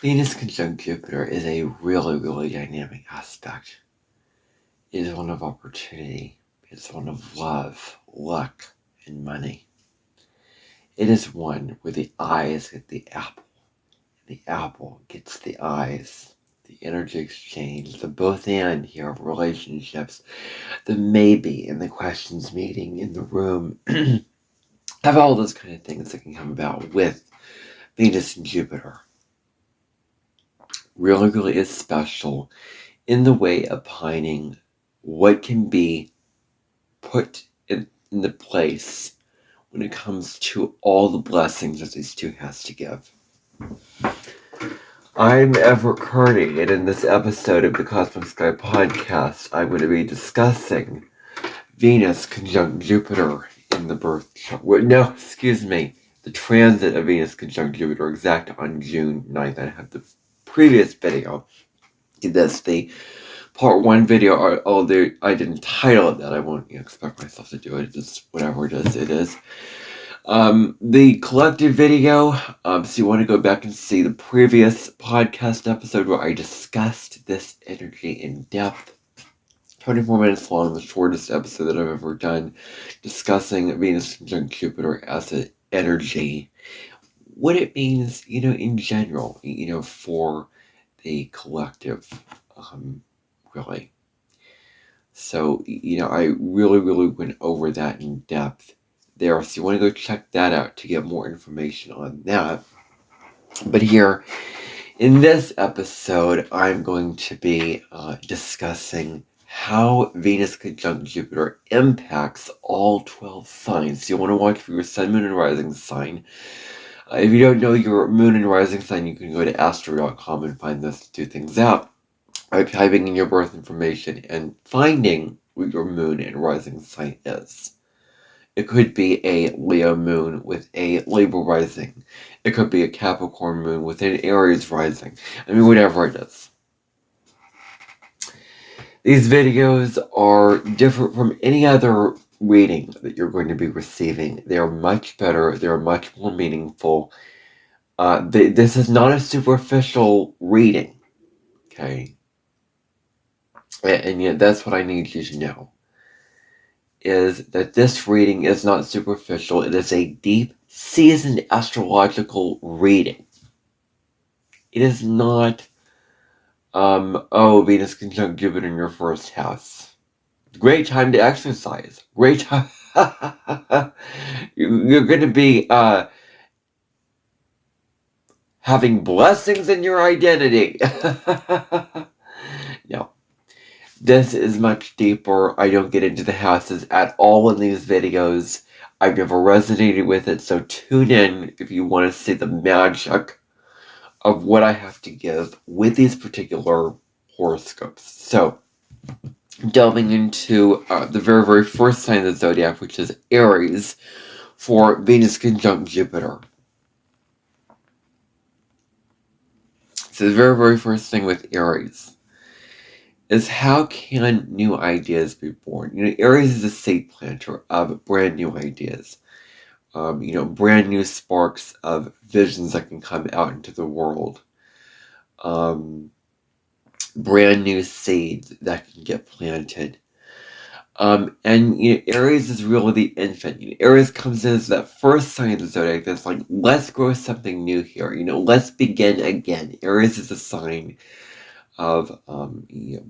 Venus conjunct Jupiter is a really, really dynamic aspect. It is one of opportunity. It's one of love, luck, and money. It is one where the eyes get the apple. The apple gets the eyes. The energy exchange, the both and here of relationships, the maybe and the questions meeting in the room, have all those kind of things that can come about with Venus and Jupiter. Really, really is special in the way of opining what can be put in the place when it comes to all the blessings that these two has to give. I'm Everett Kearney, and in this episode of the Cosmic Sky Podcast, I'm going to be discussing Venus conjunct Jupiter in the birth chart. The transit of Venus conjunct Jupiter exact on June 9th. I have the previous video. That's the part 1 video, although I didn't title it that. I won't expect myself to do it. Just whatever it is. The collective video, so you want to go back and see the previous podcast episode where I discussed this energy in depth. 24 minutes long, the shortest episode that I've ever done, discussing Venus conjunct Jupiter as an energy. What it means, in general, for the collective, really. So, I really, really went over that in depth there, so you want to go check that out to get more information on that. But here, in this episode, I'm going to be discussing how Venus conjunct Jupiter impacts all 12 signs. So you want to watch for your sun, moon, and rising sign. If you don't know your moon and rising sign, you can go to astro.com and find those two things out by typing in your birth information and finding what your moon and rising sign is. It could be a Leo moon with a Libra rising. It could be a Capricorn moon with an Aries rising. Whatever it is. These videos are different from any other reading that you're going to be receiving. They are much better. They are much more meaningful. This is not a superficial reading. Okay? And yet that's what I need you to know. Is that this reading is not superficial. It is a deep, seasoned astrological reading. It is not, Venus conjunct Jupiter in your first house. Great time to exercise. Great time. You're going to be having blessings in your identity. No. This is much deeper. I don't get into the houses at all in these videos. I've never resonated with it, so tune in if you want to see the magic of what I have to give with these particular horoscopes. So, delving into the very, very first sign of the Zodiac, which is Aries, for Venus conjunct Jupiter. So the very, very first thing with Aries is how can new ideas be born? Aries is a seed planter of brand new ideas. Brand new sparks of visions that can come out into the world. Brand new seeds that can get planted. Aries is really the infant. Aries comes in as that first sign of the Zodiac that's like, let's grow something new here. Let's begin again. Aries is a sign of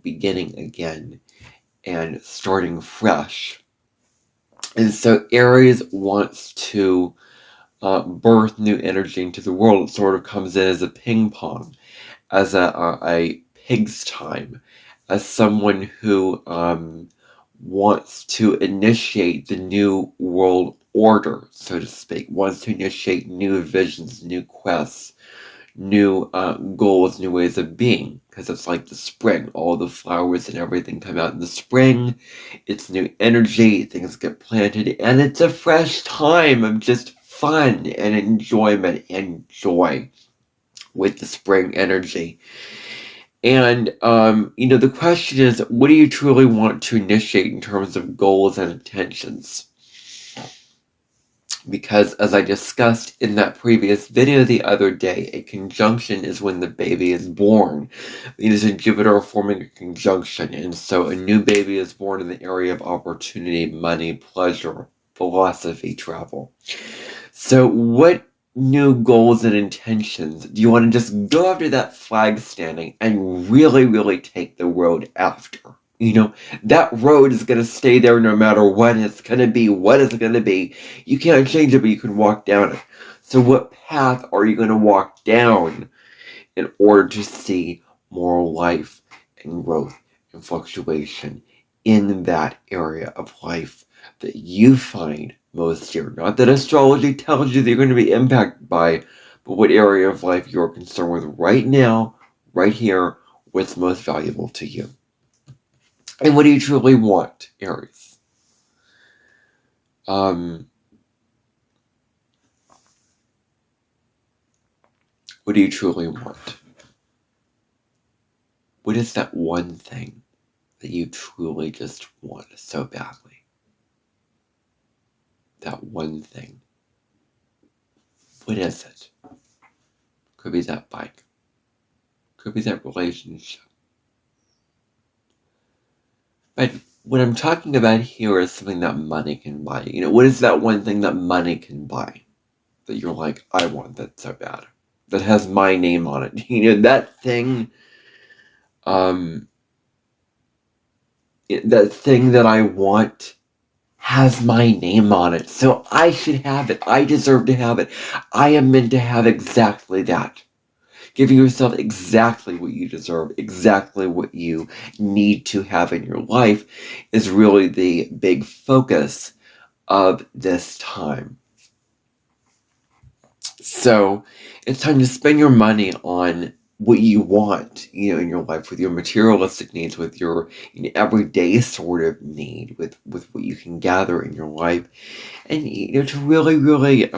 beginning again and starting fresh. And so Aries wants to birth new energy into the world. It sort of comes in as a ping pong, as a pig's time, as someone who wants to initiate the new world order, so to speak, wants to initiate new visions, new quests, new goals, new ways of being, because it's like the spring. All the flowers and everything come out in the spring. It's new energy, things get planted, and it's a fresh time of just fun and enjoyment and joy with the spring energy. And, the question is, what do you truly want to initiate in terms of goals and intentions? Because as I discussed in that previous video the other day, a conjunction is when the baby is born. Venus and Jupiter are forming a conjunction, and so a new baby is born in the area of opportunity, money, pleasure, philosophy, travel. So what new goals and intentions do you want to just go after that flag standing and really, really take the road after? You know, that road is going to stay there no matter what it's going to be. What is it going to be? You can't change it, but you can walk down it. So what path are you going to walk down in order to see more life and growth and fluctuation in that area of life that you find most dear? Not that astrology tells you that you're going to be impacted by, but what area of life you're concerned with right now, right here, what's most valuable to you. And what do you truly want, Aries? What do you truly want? What is that one thing that you truly just want so badly? That one thing. What is it? Could be that bike. Could be that relationship. But what I'm talking about here is something that money can buy. You know, what is that one thing that money can buy? That you're like, I want that so bad. That has my name on it. You know, that thing, that thing that I want has my name on it. So I should have it. I deserve to have it. I am meant to have exactly that. Giving yourself exactly what you deserve, exactly what you need to have in your life is really the big focus of this time. So it's time to spend your money on what you want, you know, in your life, with your materialistic needs, with your everyday sort of need, with what you can gather in your life, and to really, really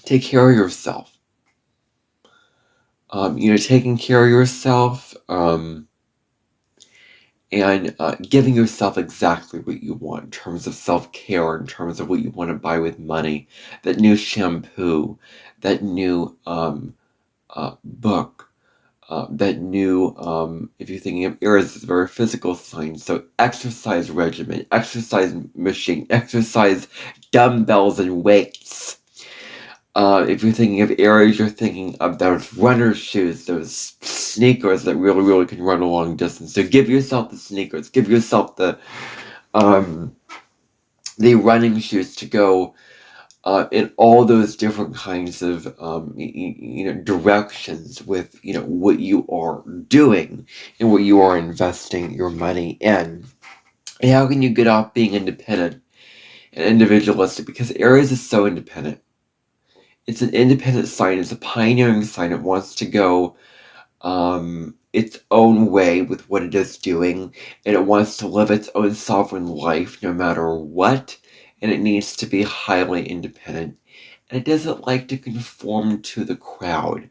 take care of yourself. Taking care of yourself, and giving yourself exactly what you want in terms of self-care, in terms of what you want to buy with money, that new shampoo, that new book, that new, if you're thinking of Aries, it's a very physical sign, so exercise regimen, exercise machine, exercise dumbbells and weights. If you're thinking of Aries, you're thinking of those runner shoes, those sneakers that really, really can run a long distance. So give yourself the sneakers, give yourself the running shoes to go in all those different kinds of directions with what you are doing and what you are investing your money in. And how can you get off being independent and individualistic? Because Aries is so independent. It's an independent sign. It's a pioneering sign. It wants to go its own way with what it is doing, and it wants to live its own sovereign life no matter what, and it needs to be highly independent. And it doesn't like to conform to the crowd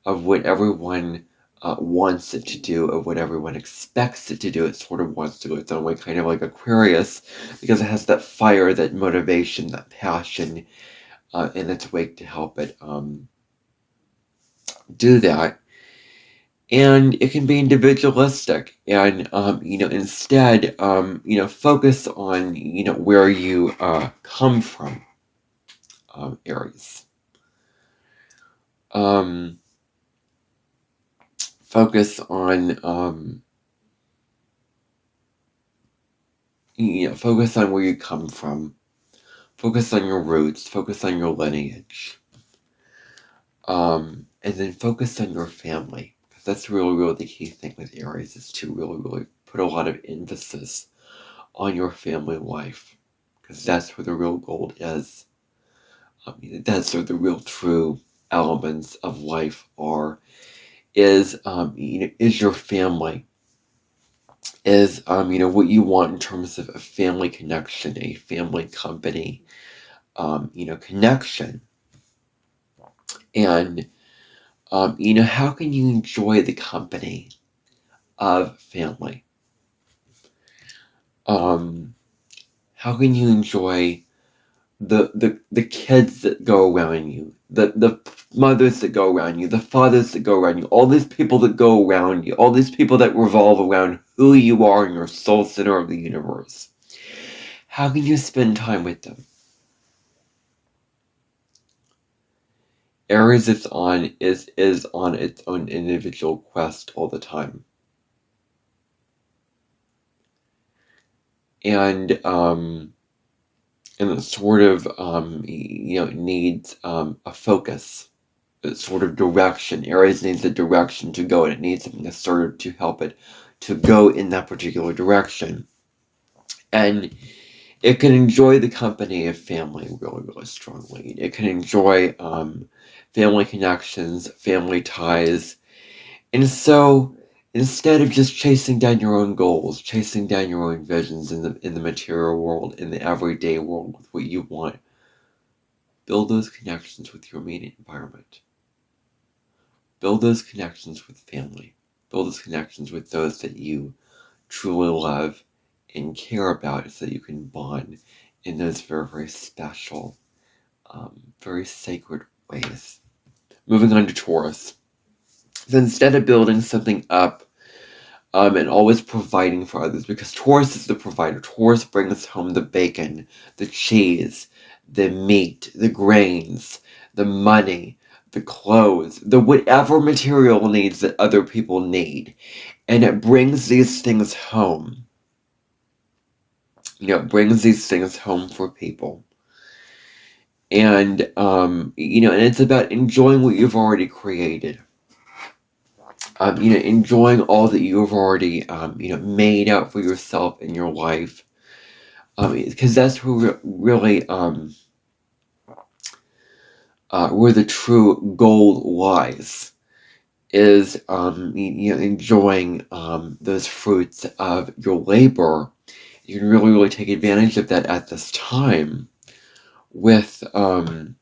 of what everyone wants it to do, of what everyone expects it to do. It sort of wants to go its own way, kind of like Aquarius, because it has that fire, that motivation, that passion in its wake to help it do that. And it can be individualistic, and instead, focus on where you come from, Aries. Focus on focus on where you come from. Focus on your roots. Focus on your lineage. And then focus on your family. That's really, really the key thing with Aries, is to really, really put a lot of emphasis on your family life, because that's where the real gold is. That's where the real true elements of life are. Is your family. Is what you want in terms of a family connection, a family company, connection, and how can you enjoy the company of family? How can you enjoy the kids that go around you, the mothers that go around you, the fathers that go around you, all these people that go around you, all these people that revolve around who you are in your soul center of the universe. How can you spend time with them? Aries is on its own individual quest all the time. And it sort of needs a focus, a sort of direction. Aries needs a direction to go, and it needs something assertive to help it to go in that particular direction. And it can enjoy the company of family really, really strongly. It can enjoy family connections, family ties. And so instead of just chasing down your own goals, chasing down your own visions in the material world, in the everyday world with what you want, build those connections with your immediate environment. Build those connections with family. Build those connections with those that you truly love and care about, so that you can bond in those very, very special, very sacred ways. Moving on to Taurus. So instead of building something up and always providing for others, because Taurus is the provider. Taurus brings home the bacon, the cheese, the meat, the grains, the money, the clothes, the whatever material needs that other people need. And it brings these things home. It brings these things home for people. And, and it's about enjoying what you've already created. Enjoying all that you have already, made out for yourself in your life. Because that's where really, where the true gold lies, is, enjoying those fruits of your labor. You can really, really take advantage of that at this time with, not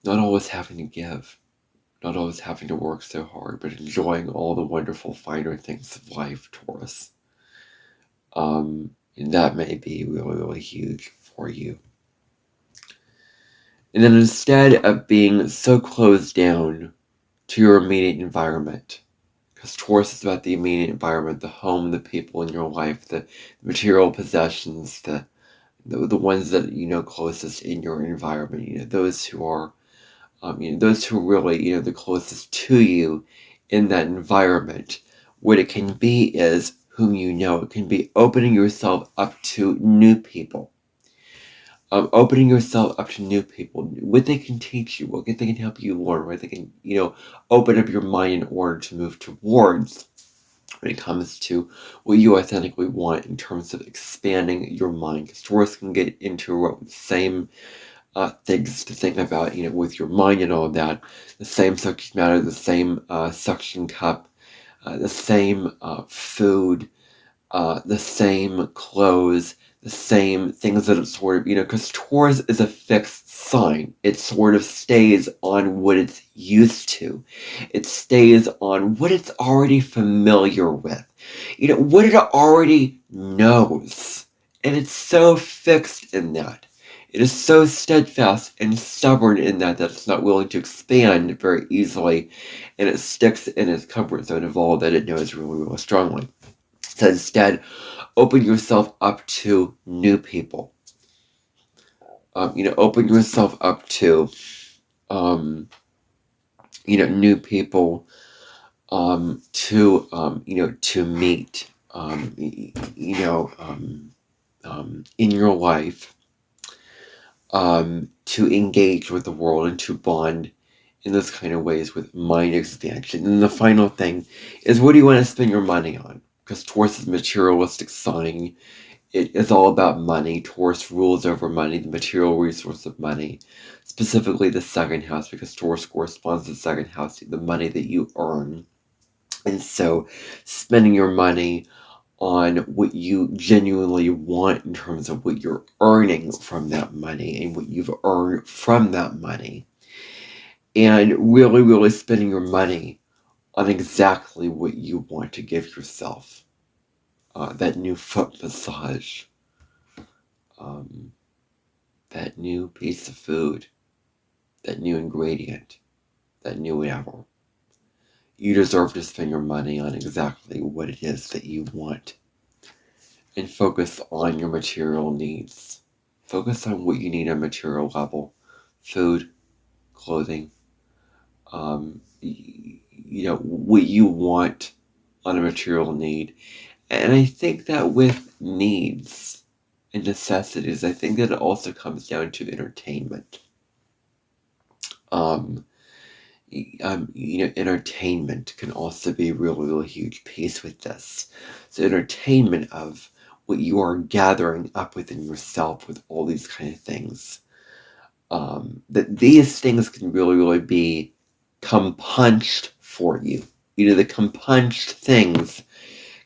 always having to give, not always having to work so hard, but enjoying all the wonderful finer things of life, Taurus. And that may be really, really huge for you. And then instead of being so closed down to your immediate environment, because Taurus is about the immediate environment, the home, the people in your life, the material possessions, the ones that closest in your environment, those who are, those who are really, the closest to you in that environment. What it can be is whom you know. It can be opening yourself up to new people. Opening yourself up to new people, what they can teach you, what they can help you learn, what they can, open up your mind in order to move towards when it comes to what you authentically want in terms of expanding your mind. Because Taurus can get into the same things to think about, with your mind and all of that, the same subject matter, the same suction cup, the same food, the same clothes, the same things that it sort of, because Taurus is a fixed sign. It sort of stays on what it's used to. It stays on what it's already familiar with. What it already knows. And it's so fixed in that. It is so steadfast and stubborn in that it's not willing to expand very easily. And it sticks in its comfort zone of all that it knows really, really strongly. So instead, open yourself up to new people. Open yourself up to, new people, to meet, in your life, to engage with the world and to bond in those kind of ways with mind expansion. And the final thing is, what do you want to spend your money on? Because Taurus is a materialistic sign. It is all about money. Taurus rules over money, the material resource of money. Specifically the second house, because Taurus corresponds to the second house, the money that you earn. And so spending your money on what you genuinely want in terms of what you're earning from that money and what you've earned from that money. And really, really spending your money on exactly what you want to give yourself. That new foot massage, that new piece of food, that new ingredient, that new whatever. You deserve to spend your money on exactly what it is that you want. And focus on your material needs. Focus on what you need on a material level. Food, clothing, what you want on a material need. And I think that with needs and necessities, I think that it also comes down to entertainment. Entertainment can also be a really, really huge piece with this. So entertainment of what you are gathering up within yourself with all these kind of things. That these things can really, really be compunched for you. The compunched things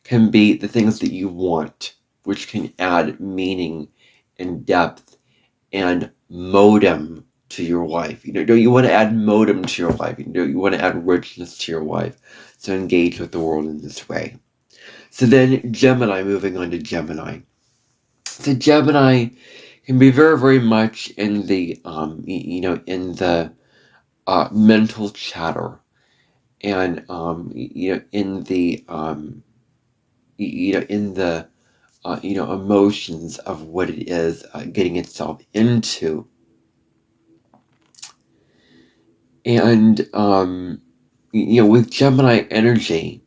can be the things that you want, which can add meaning and depth and modem to your life. Don't you want to add modem to your life? You want to add richness to your life. So engage with the world in this way. So then Gemini, moving on to Gemini. So Gemini can be very, very much in the, mental chatter, and in the emotions of what it is getting itself into. And, with Gemini energy,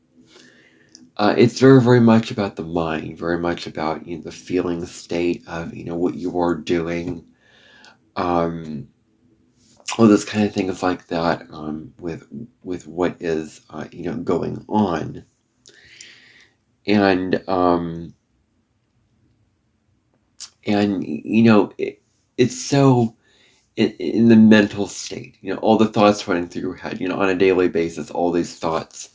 it's very, very much about the mind, very much about the feeling state of, what you are doing, all those kind of things like that, with what is, going on. And, it's so in the mental state, all the thoughts running through your head, on a daily basis, all these thoughts.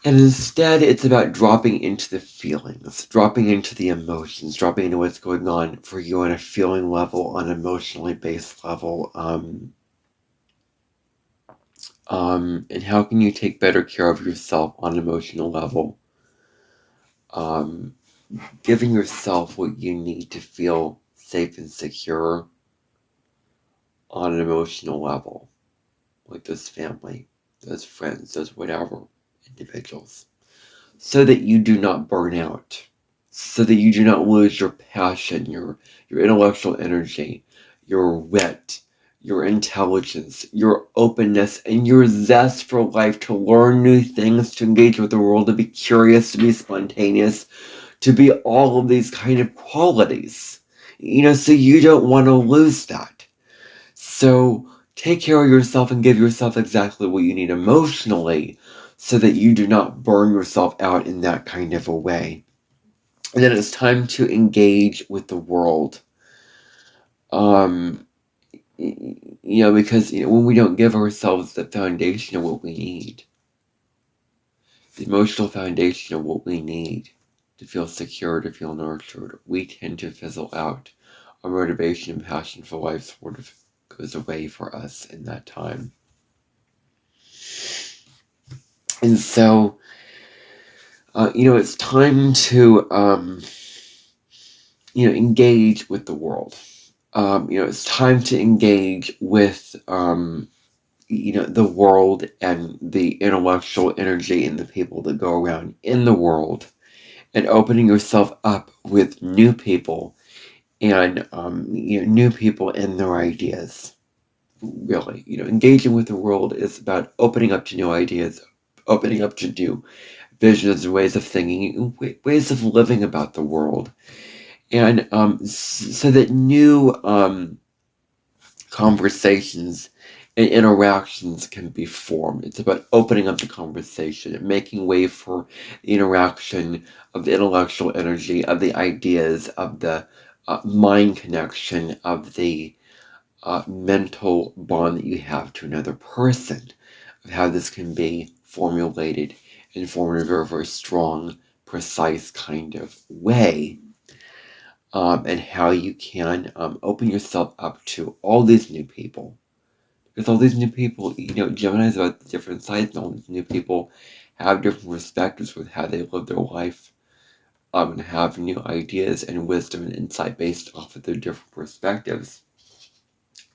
And instead, it's about dropping into the feelings, dropping into the emotions, dropping into what's going on for you on a feeling level, on an emotionally based level. And how can you take better care of yourself on an emotional level? Giving yourself what you need to feel safe and secure on an emotional level, like those family, those friends, those whatever individuals, so that you do not burn out, so that you do not lose your passion, your intellectual energy, your wit, your intelligence, your openness, and your zest for life, to learn new things, to engage with the world, to be curious, to be spontaneous, to be all of these kind of qualities, so you don't want to lose that. So take care of yourself and give yourself exactly what you need emotionally, so that you do not burn yourself out in that kind of a way. And then it's time to engage with the world. Because when we don't give ourselves the foundation of what we need, the emotional foundation of what we need to feel secure, to feel nurtured, we tend to fizzle out. Our motivation and passion for life sort of goes away for us in that time. And so, it's time to, engage with the world. It's time to engage with, the world and the intellectual energy and the people that go around in the world, and opening yourself up with new people and, new people and their ideas. Really, engaging with the world is about opening up to new ideas, opening up to new visions, ways of thinking, ways of living about the world. And so that new conversations and interactions can be formed. It's about opening up the conversation and making way for the interaction of the intellectual energy, of the ideas, of the mind connection, of the mental bond that you have to another person, of how this can be formulated and formed in a very, very strong, precise kind of way, and how you can open yourself up to all these new people, Because all these new people, Gemini's about the different sides, and all these new people have different perspectives with how they live their life, and have new ideas and wisdom and insight based off of their different perspectives.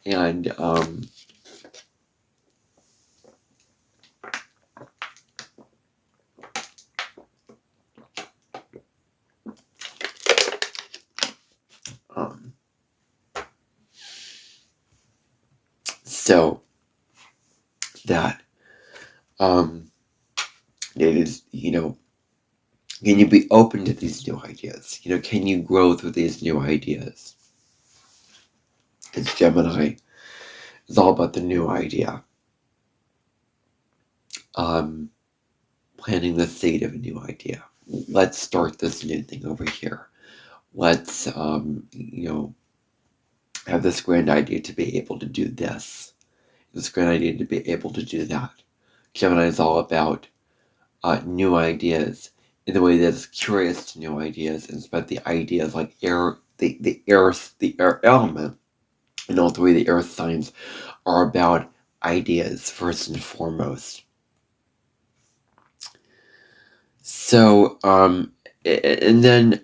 And, so that, it is, can you be open to these new ideas? Can you grow through these new ideas? Because Gemini is all about the new idea. Planting the seed of a new idea. Let's start this new thing over here. Let's, have this grand idea to be able to do this. This grand idea to be able to do that. Gemini is all about new ideas in the way that is curious to new ideas, and it's about the ideas like air, the air element, and all three of the earth signs are about ideas first and foremost. So, and then,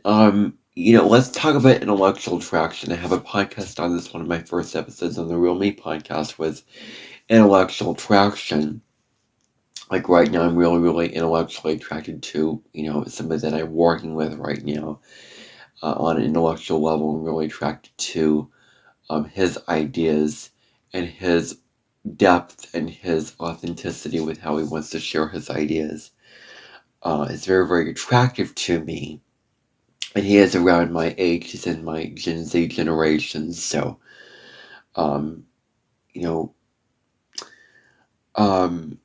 let's talk about intellectual attraction. I have a podcast on this. One of my first episodes on the Real Me podcast was intellectual attraction. Like right now, I'm really, really intellectually attracted to, somebody that I'm working with right now on an intellectual level. I'm really attracted to his ideas and his depth and his authenticity with how he wants to share his ideas. It's very, very attractive to me. And he is around my age. He's in my Gen Z generation. So,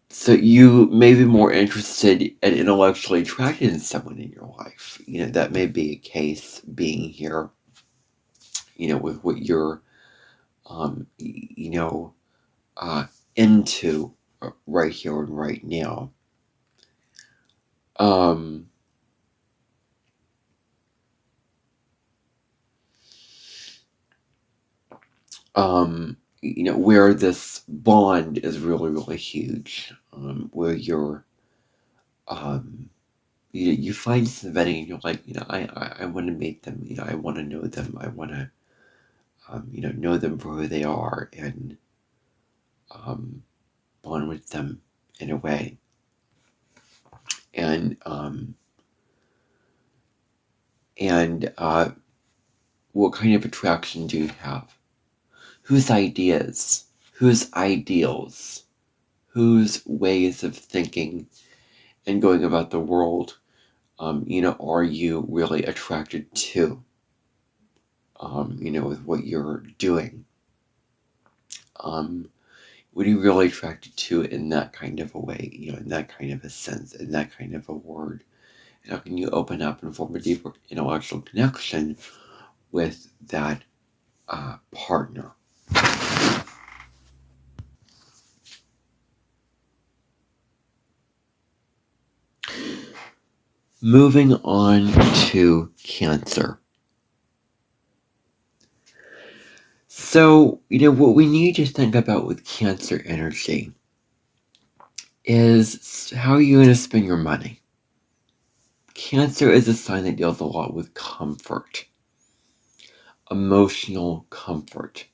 so you may be more interested and intellectually attracted in someone in your life. That may be a case being here, with what you're, into right here and right now. Where this bond is really, really huge, where you're, you find somebody and you're like, I want to meet them, I want to know them, I want to, know them for who they are, and bond with them in a way. And what kind of attraction do you have? Whose ideas, whose ideals, whose ways of thinking and going about the world, are you really attracted to, with what you're doing? What are you really attracted to in that kind of a way, in that kind of a sense, in that kind of a word? And how can you open up and form a deeper intellectual connection with that partner? Moving on to Cancer. So, what we need to think about with Cancer energy is how you're going to spend your money. Cancer is a sign that deals a lot with comfort, emotional comfort.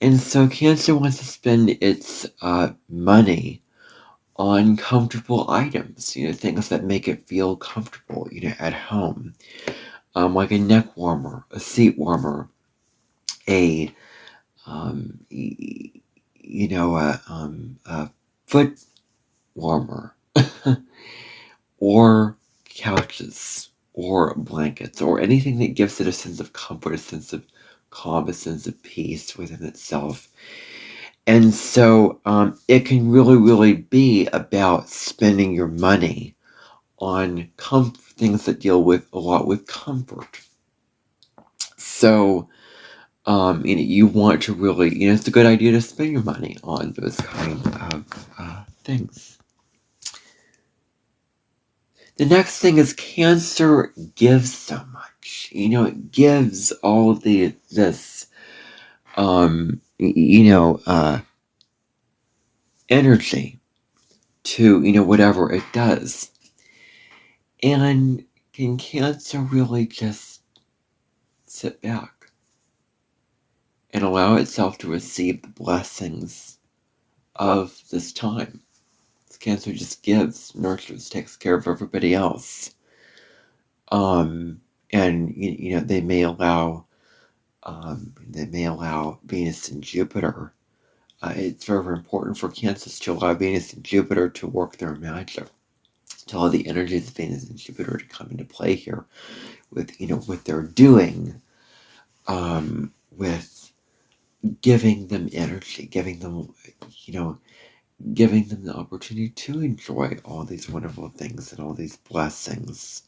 And so Cancer wants to spend its money on comfortable items, things that make it feel comfortable, at home. Like a neck warmer, a seat warmer, a foot warmer, or couches, or blankets, or anything that gives it a sense of comfort, a sense of calm, a sense of peace within itself. And so it can really, really be about spending your money on things that deal with a lot with comfort. So, you want to really, it's a good idea to spend your money on those kind of things. The next thing is Cancer gives so much. It gives all this, energy to, whatever it does. And can Cancer really just sit back and allow itself to receive the blessings of this time? Cancer just gives, nurtures, takes care of everybody else. And they may allow Venus and Jupiter. It's very important for Cancers to allow Venus and Jupiter to work their magic, to allow the energies of Venus and Jupiter to come into play here with, what they're doing, with giving them energy, giving them the opportunity to enjoy all these wonderful things and all these blessings,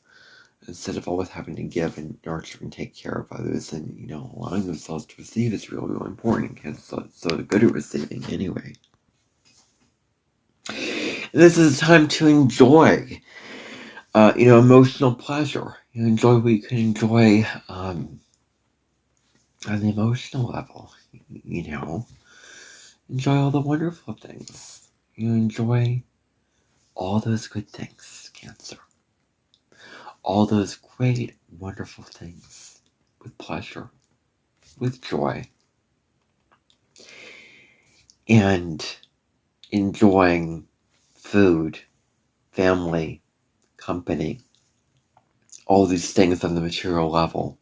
instead of always having to give and nurture and take care of others, and allowing themselves to receive is really, really important. Cancer so good at receiving anyway. This is a time to enjoy, emotional pleasure. Enjoy what you can enjoy on the emotional level. Enjoy all the wonderful things. Enjoy all those good things, Cancer. All those great, wonderful things with pleasure, with joy, and enjoying food, family, company, all these things on the material level.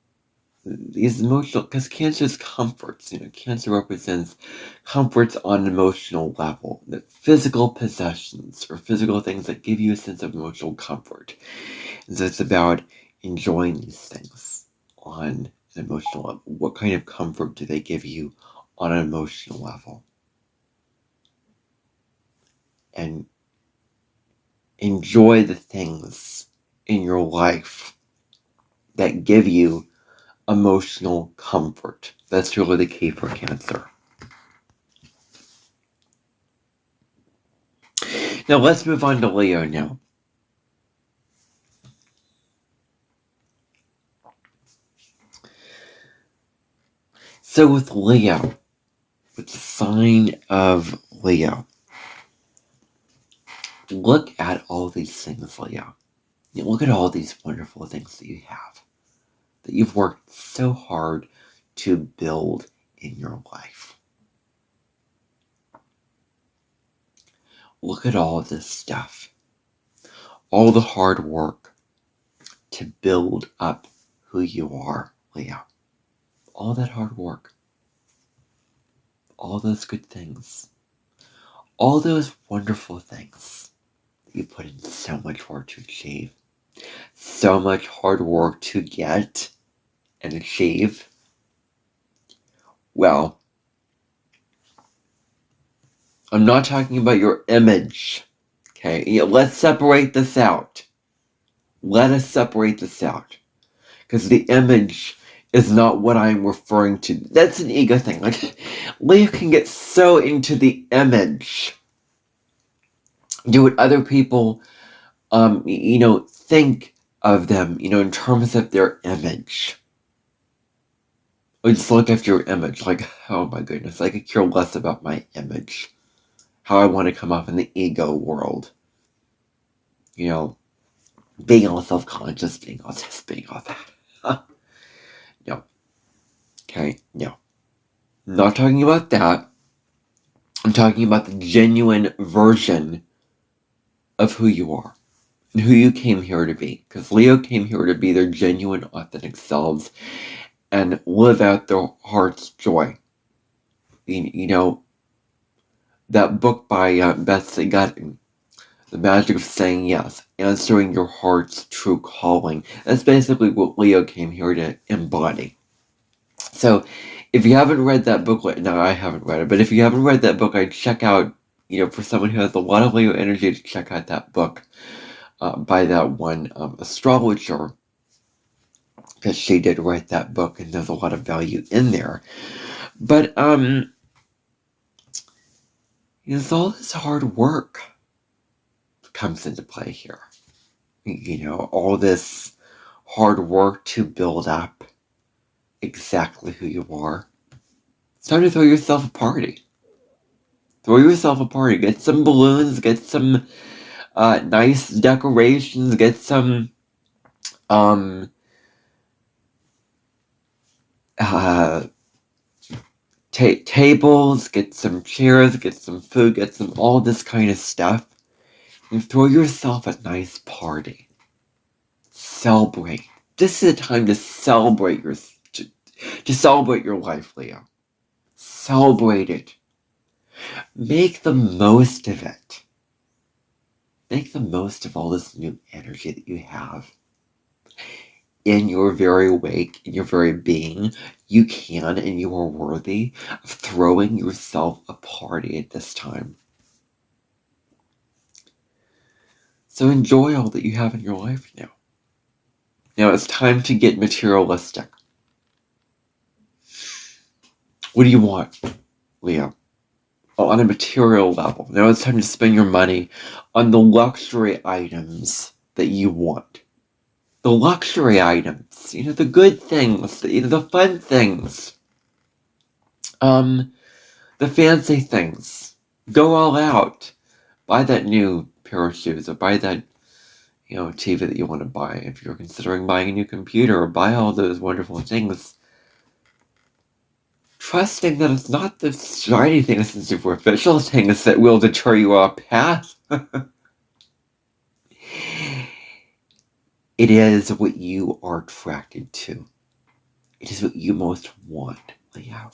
These emotional, because Cancer is comforts. Cancer represents comforts on an emotional level, the physical possessions or physical things that give you a sense of emotional comfort. And so it's about enjoying these things on an emotional level. What kind of comfort do they give you on an emotional level? And enjoy the things in your life that give you emotional comfort. That's really the key for Cancer. Now let's move on to Leo now. So with Leo, with the sign of Leo, look at all these things, Leo. Look at all these wonderful things that you have, that you've worked so hard to build in your life. Look at all of this stuff, all the hard work to build up who you are, Leo. All that hard work, all those good things, all those wonderful things that you put in so much work to achieve, so much hard work to get and achieve. Well, I'm not talking about your image, okay? Let's separate this out. Let us separate this out. Because the image is not what I'm referring to. That's an ego thing. Like, Leo can get so into the image. Do what other people, think of them, in terms of their image. Or just look after your image. Like, oh my goodness, I could care less about my image. How I want to come up in the ego world. Being all self-conscious, being all this, being all that. No. Okay, no. I'm not talking about that. I'm talking about the genuine version of who you are. And who you came here to be. Because Leo came here to be their genuine, authentic selves. And live out their heart's joy. That book by Betsy Gutting, The Magic of Saying Yes, Answering Your Heart's True Calling. That's basically what Leo came here to embody. So, if you haven't read that book, no, I haven't read it, but if you haven't read that book, I'd check out, for someone who has a lot of Leo energy, to check out that book by that one astrologer, because she did write that book, and there's a lot of value in there. But, there's all this hard work comes into play here. All this hard work to build up exactly who you are. It's time to throw yourself a party. Throw yourself a party. Get some balloons. Get some nice decorations. Get some tables. Get some chairs. Get some food. Get some all this kind of stuff. And throw yourself a nice party. Celebrate. This is the time to celebrate to celebrate your life, Leo. Celebrate it. Make the most of it. Make the most of all this new energy that you have. In your very wake, in your very being, you can and you are worthy of throwing yourself a party at this time. So enjoy all that you have in your life now. Now it's time to get materialistic. What do you want, Leo? On a material level. Now it's time to spend your money on the luxury items that you want. The luxury items, the good things, the fun things, the fancy things. Go all out. Buy that new pair of shoes, or buy that, TV that you want to buy. If you're considering buying a new computer, or buy all those wonderful things. Trusting that it's not the shiny things and superficial things that will deter you off path. It is what you are attracted to. It is what you most want, Leo.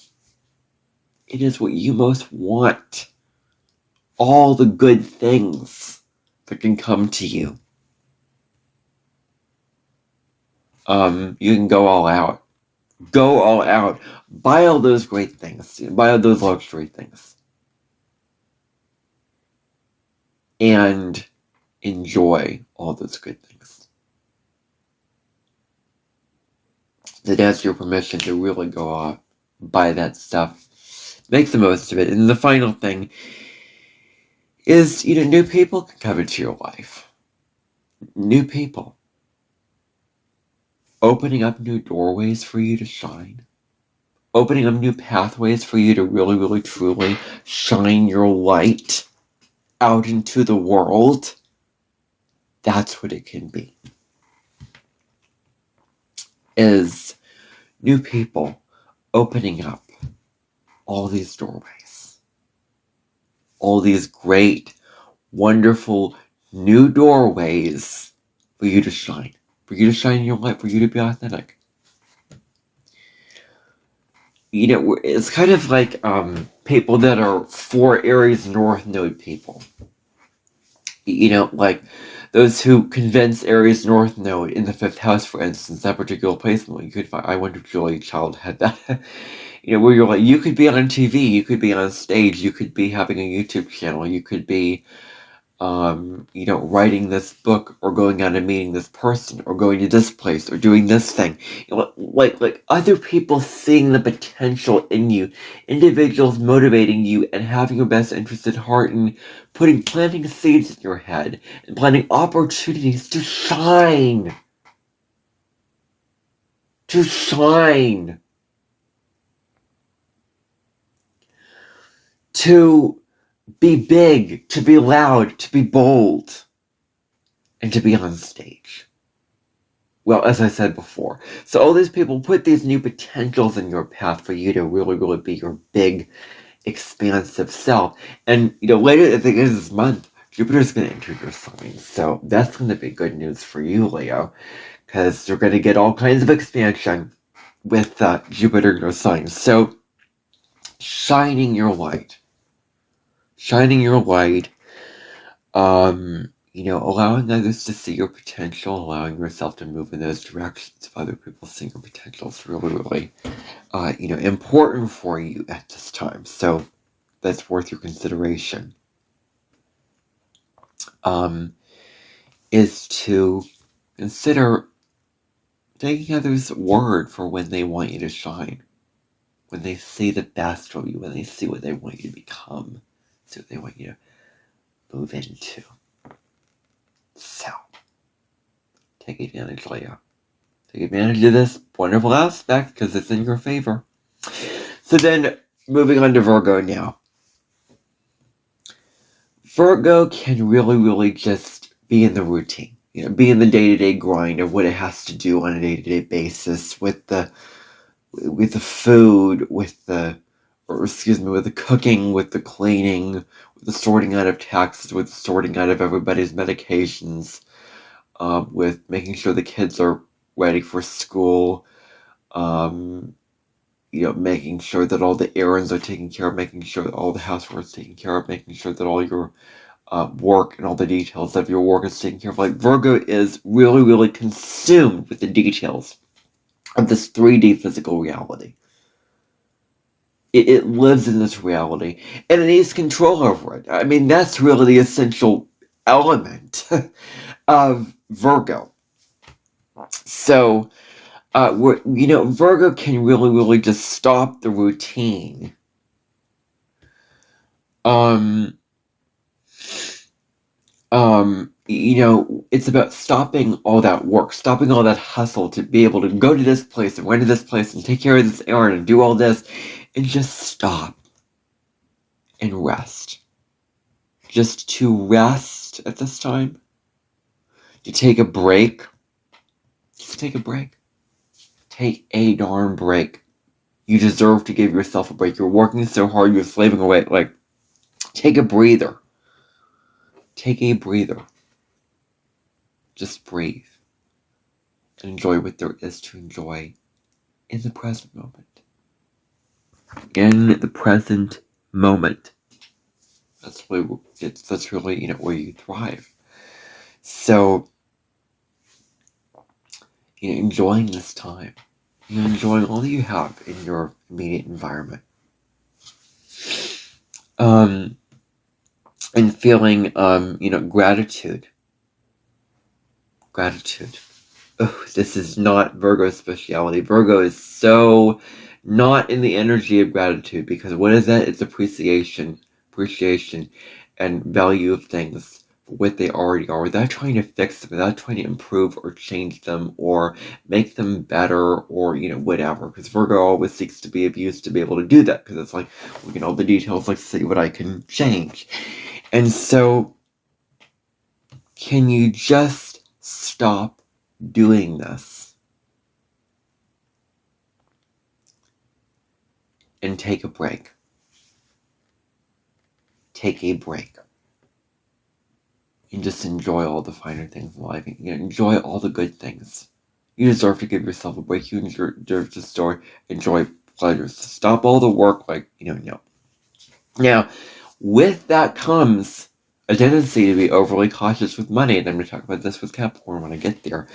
It is what you most want. All the good things that can come to you. You can go all out. Go all out. Buy all those great things. Buy all those luxury things. And enjoy all those good things. It has your permission to really go out, buy that stuff. Make the most of it. And the final thing is, new people can come into your life. New people. Opening up new doorways for you to shine. Opening up new pathways for you to really, really, truly shine your light out into the world. That's what it can be. Is new people opening up all these doorways. All these great, wonderful new doorways for you to shine. For you to shine your light, for you to be authentic. It's kind of like people that are 4 Aries North Node people. Like those who convince Aries North Node in the 5th house, for instance, that particular placement. You could find, I wonder if Julie Child had that. Where you're like, you could be on TV, you could be on stage, you could be having a YouTube channel, you could be writing this book, or going out and meeting this person, or going to this place, or doing this thing. Like other people seeing the potential in you, individuals motivating you and having your best interest at heart, and planting seeds in your head, and planting opportunities to shine. To shine. To be big, to be loud, to be bold, and to be on stage. Well, as I said before. So all these people put these new potentials in your path for you to really, really be your big, expansive self. And, later at the end of this month, Jupiter's going to enter your sign. So that's going to be good news for you, Leo. Because you're going to get all kinds of expansion with Jupiter in your sign. So, shining your light. Shining your light, allowing others to see your potential, allowing yourself to move in those directions of other people seeing your potential is really, really, important for you at this time. So that's worth your consideration. Is to consider taking others' word for when they want you to shine, when they see the best of you, when they see what they want you to become. So they want you to move into. So, take advantage, Leo. Take advantage of this wonderful aspect because it's in your favor. So then, moving on to Virgo now. Virgo can really just be in the routine. Be in the day-to-day grind of what it has to do on a day-to-day basis with the food, with the cooking, with the cleaning, with the sorting out of taxes, with the sorting out of everybody's medications, with making sure the kids are ready for school, making sure that all the errands are taken care of, making sure that all the housework is taken care of, making sure that all your work and all the details of your work is taken care of. Like, Virgo is really consumed with the details of this 3D physical reality. It lives in this reality, and it needs control over it. I mean, that's really the essential element of Virgo. So, Virgo can really just stop the routine. It's about stopping all that work, stopping all that hustle to be able to go to this place and run to this place and take care of this errand and do all this, and just stop and rest. Just to rest at this time. To take a break. Just take a break. Take a darn break. You deserve to give yourself a break. You're working so hard, you're slaving away. Like, take a breather. Take a breather. Just breathe. And enjoy what there is to enjoy in the present moment. In the present moment. That's really where you thrive. So, enjoying this time. Enjoying all that you have in your immediate environment. And feeling, gratitude. Gratitude. Oh, this is not Virgo's speciality. Virgo is so not in the energy of gratitude, because what is that? It's appreciation, and value of things for what they already are, without trying to fix them, without trying to improve or change them or make them better or, whatever. Because Virgo always seeks to be abused to be able to do that, because it's like, look at all the details, like, see what I can change. And so, can you just stop doing this and take a break? Take a break. And just enjoy all the finer things in life. Enjoy all the good things. You deserve to give yourself a break. You deserve to enjoy pleasures. Stop all the work, no. Now, with that comes a tendency to be overly cautious with money, and I'm going to talk about this with Capricorn when I get there.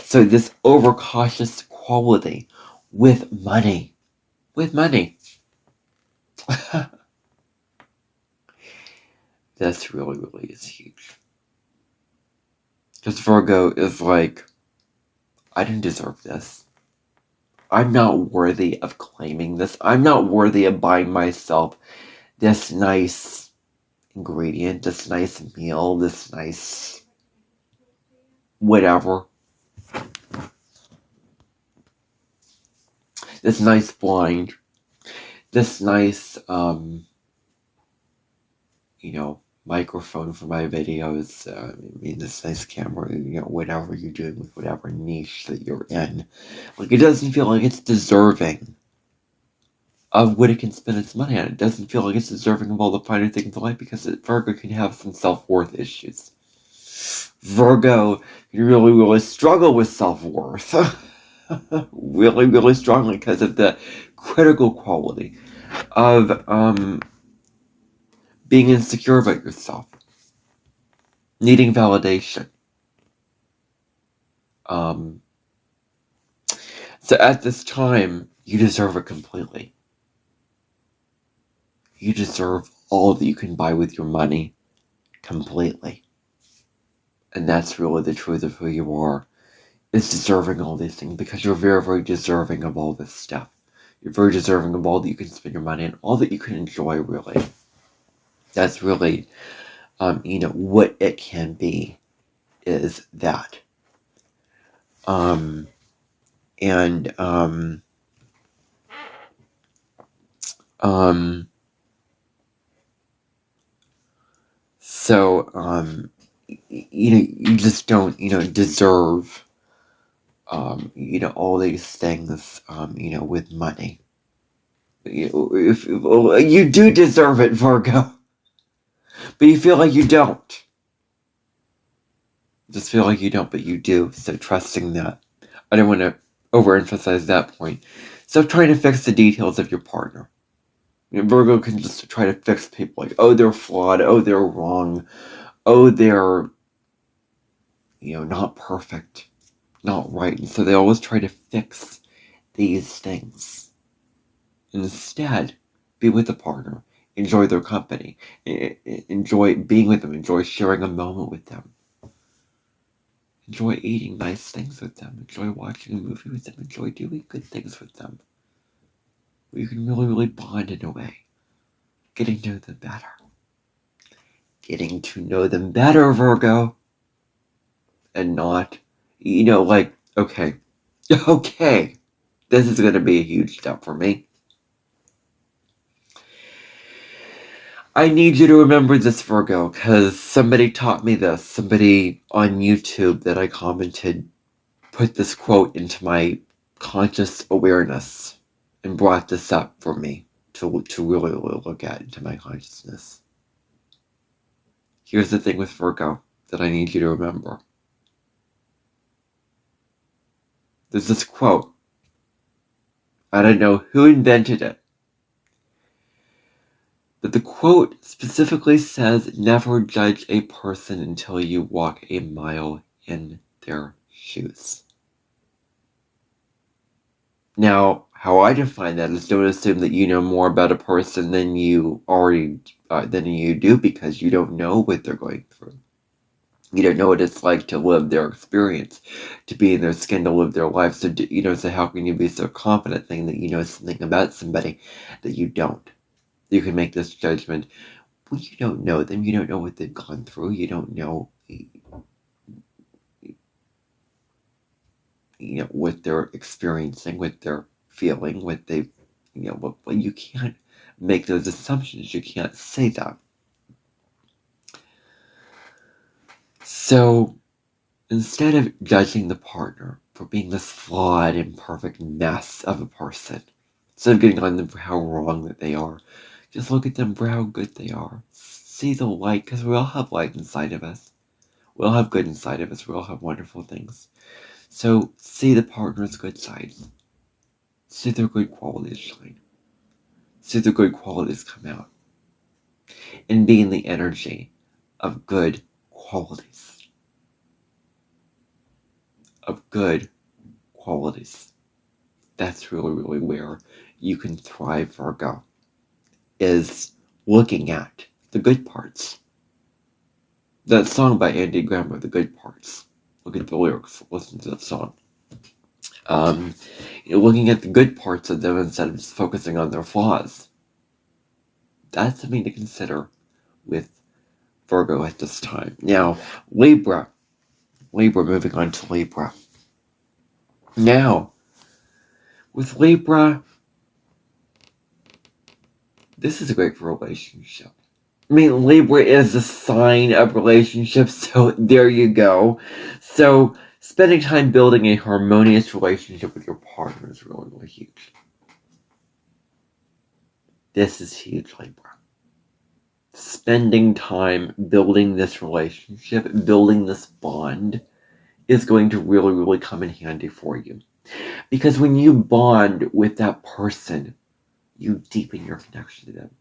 So this overcautious quality with money. With money. This really is huge. Because Virgo is like, I didn't deserve this. I'm not worthy of claiming this. I'm not worthy of buying myself this nice ingredient, this nice meal, this nice whatever. This nice blind. This nice, microphone for my videos, this nice camera, whatever you're doing with whatever niche that you're in. Like, it doesn't feel like it's deserving of what it can spend its money on. It doesn't feel like it's deserving of all the finer things in life, because Virgo can have some self-worth issues. Virgo can really struggle with self-worth. really strongly, because of the critical quality of, being insecure about yourself, needing validation. So at this time, you deserve it completely. You deserve all that you can buy with your money completely. And that's really the truth of who you are, is deserving all these things, because you're very deserving of all this stuff. You're very deserving of all that you can spend your money on, all that you can enjoy, really. That's really, what it can be, is that. So, you just don't, deserve, all these things, with money. You do deserve it, Virgo, but you feel like you don't. Just feel like you don't, but you do. So trusting that. I don't want to overemphasize that point. Stop trying to fix the details of your partner. Virgo can just try to fix people like, oh, they're flawed, oh, they're wrong, oh, they're, not perfect, not right. And so they always try to fix these things. Instead, be with a partner, enjoy their company, enjoy being with them, enjoy sharing a moment with them. Enjoy eating nice things with them. Enjoy watching a movie with them. Enjoy doing good things with them. Where you can really, really bond in a way. Getting to know them better. Getting to know them better, Virgo. And not, okay. This is going to be a huge step for me. I need you to remember this, Virgo, because somebody taught me this. Somebody on YouTube that I commented put this quote into my conscious awareness and brought this up for me to really, really look at into my consciousness. Here's the thing with Virgo that I need you to remember. There's this quote. I don't know who invented it. But the quote specifically says, never judge a person until you walk a mile in their shoes. Now, how I define that is don't assume that you know more about a person than you do, because you don't know what they're going through. You don't know what it's like to live their experience, to be in their skin, to live their life. So, so how can you be so confident thinking that you know something about somebody that you don't? You can make this judgment. Well, you don't know them. You don't know what they've gone through. You don't know, what they're experiencing, what they're feeling, what they've, you can't make those assumptions. You can't say that. So instead of judging the partner for being this flawed, imperfect mess of a person, instead of getting on them for how wrong that they are, just look at them for how good they are. See the light, because we all have light inside of us. We all have good inside of us. We all have wonderful things. So see the partner's good sides. See their good qualities shine. See their good qualities come out. And be in the energy of good qualities. Of good qualities. That's really, really where you can thrive, Virgo. Is looking at the good parts. That song by Andy Grammer, The Good Parts. Look at the lyrics. Listen to that song. Looking at the good parts of them instead of just focusing on their flaws. That's something to consider with Virgo at this time. Now, Libra. Moving on to Libra. Now, with Libra, this is great for a relationship. I mean, Libra is a sign of relationships, so there you go. So, spending time building a harmonious relationship with your partner is really, really huge. This is huge, Libra. Spending time building this relationship, building this bond, is going to really, really come in handy for you. Because when you bond with that person, you deepen your connection to them.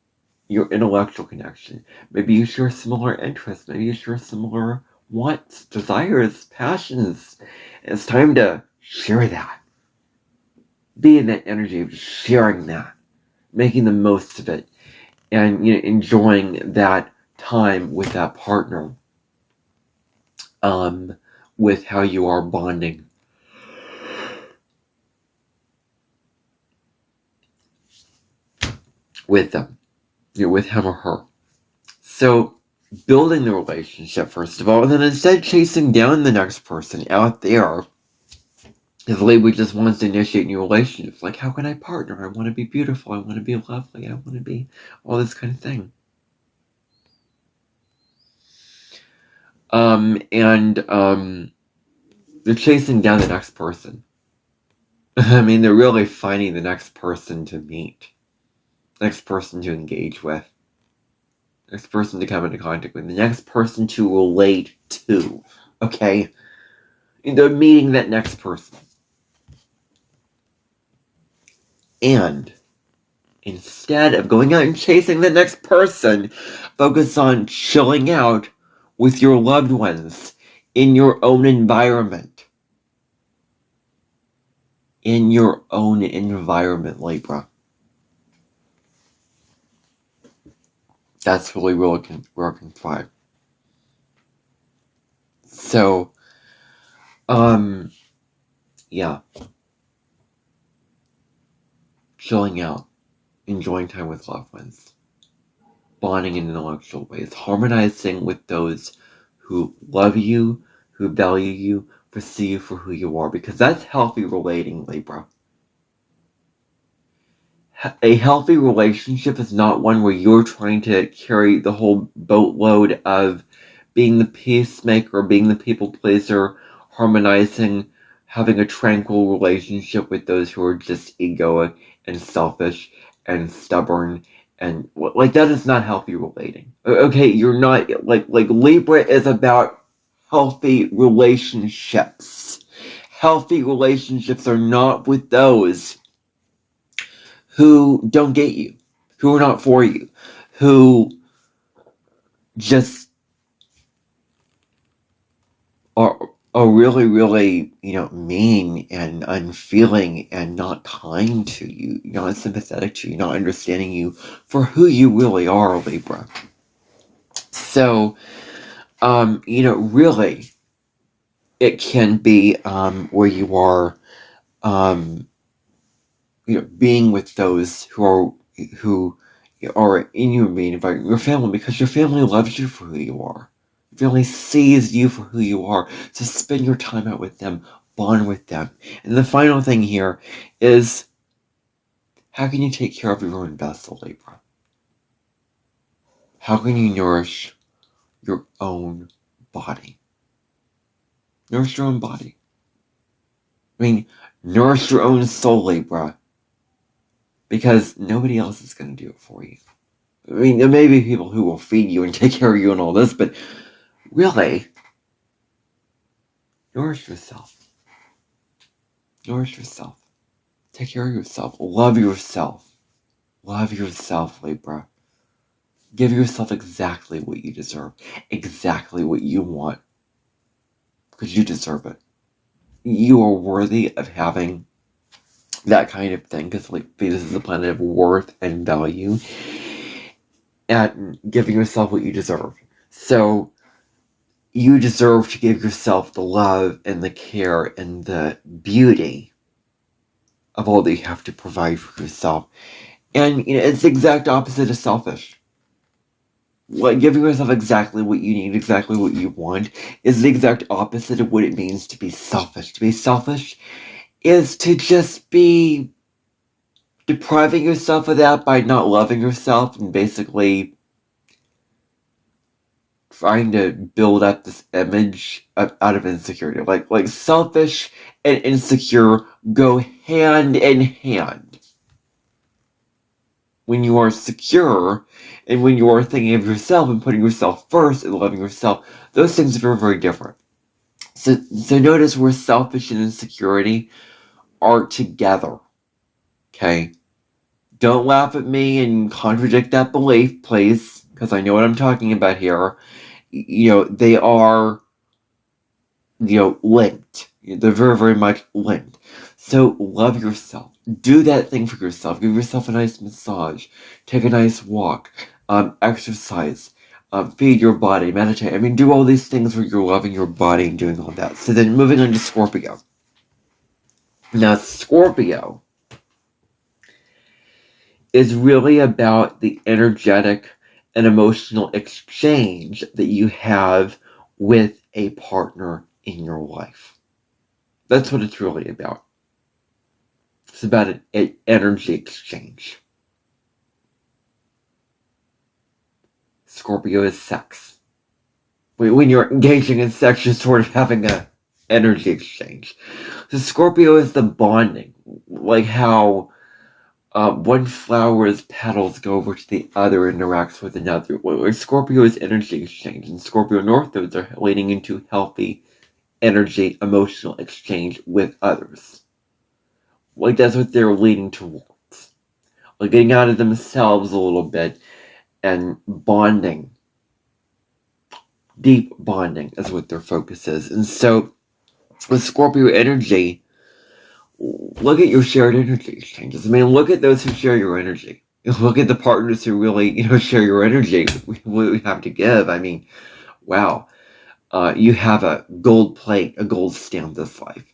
Your intellectual connection. Maybe you share similar interests. Maybe you share similar wants, desires, passions. It's time to share that. Be in that energy of sharing that. Making the most of it. And enjoying that time with that partner. With how you are bonding. With them. With him or her. So, building the relationship, first of all, and then instead chasing down the next person out there, if Libra just wants to initiate new relationships, like, how can I partner? I want to be beautiful, I want to be lovely, I want to be all this kind of thing. They're chasing down the next person. I mean, they're really finding the next person to meet, next person to engage with, next person to come into contact with, the next person to relate to, okay? They're meeting that next person. And instead of going out and chasing the next person, focus on chilling out with your loved ones in your own environment. In your own environment, Libra. That's really where it can thrive. So, yeah. Chilling out, enjoying time with loved ones, bonding in intellectual ways, harmonizing with those who love you, who value you, see you for who you are, because that's healthy relating, Libra. A healthy relationship is not one where you're trying to carry the whole boatload of being the peacemaker, being the people pleaser, harmonizing, having a tranquil relationship with those who are just egoic and selfish and stubborn, and like that is not healthy relating. Okay, you're not like Libra is about healthy relationships. Healthy relationships are not with those who don't get you, who are not for you, who just are really, really, mean and unfeeling and not kind to you, not sympathetic to you, not understanding you for who you really are, Libra. So, really, it can be where you are, being with those who are in your main environment, your family, because your family loves you for who you are. Your family sees you for who you are. So spend your time out with them, bond with them. And the final thing here is, how can you take care of your own vessel, Libra? How can you nourish your own body? Nourish your own body. I mean, nourish your own soul, Libra. Because nobody else is going to do it for you. I mean, there may be people who will feed you and take care of you and all this, but really, nourish yourself. Nourish yourself. Take care of yourself. Love yourself. Love yourself, Libra. Give yourself exactly what you deserve. Exactly what you want. Because you deserve it. You are worthy of having that kind of thing. Because Venus is a planet of worth and value. And giving yourself what you deserve. So, you deserve to give yourself the love and the care and the beauty of all that you have to provide for yourself. And it's the exact opposite of selfish. Like, giving yourself exactly what you need, exactly what you want, is the exact opposite of what it means to be selfish. To be selfish is to just be depriving yourself of that by not loving yourself and basically trying to build up this image out of insecurity. Like selfish and insecure go hand in hand. When you are secure and when you are thinking of yourself and putting yourself first and loving yourself, those things are very, very different. So notice where selfish and insecurity are together. Okay? Don't laugh at me and contradict that belief, please, because I know what I'm talking about here. They are, linked. They're very, very much linked. So love yourself. Do that thing for yourself. Give yourself a nice massage. Take a nice walk. Exercise. Feed your body. Meditate. I mean, do all these things where you're loving your body and doing all that. So then moving on to Scorpio. Now, Scorpio is really about the energetic and emotional exchange that you have with a partner in your life. That's what it's really about. It's about an energy exchange. Scorpio is sex. when you're engaging in sex, you're sort of having a energy exchange. So Scorpio is the bonding, like how one flower's petals go over to the other and interacts with another. Like Scorpio is energy exchange, and Scorpio North nodes are leading into healthy energy, emotional exchange with others. Like that's what they're leading towards. Like getting out of themselves a little bit and bonding. Deep bonding is what their focus is. And so with Scorpio energy, look at your shared energy exchanges. I mean, look at those who share your energy. Look at the partners who really, share your energy. What we have to give. I mean, wow. You have a gold plate, a gold stamp this life.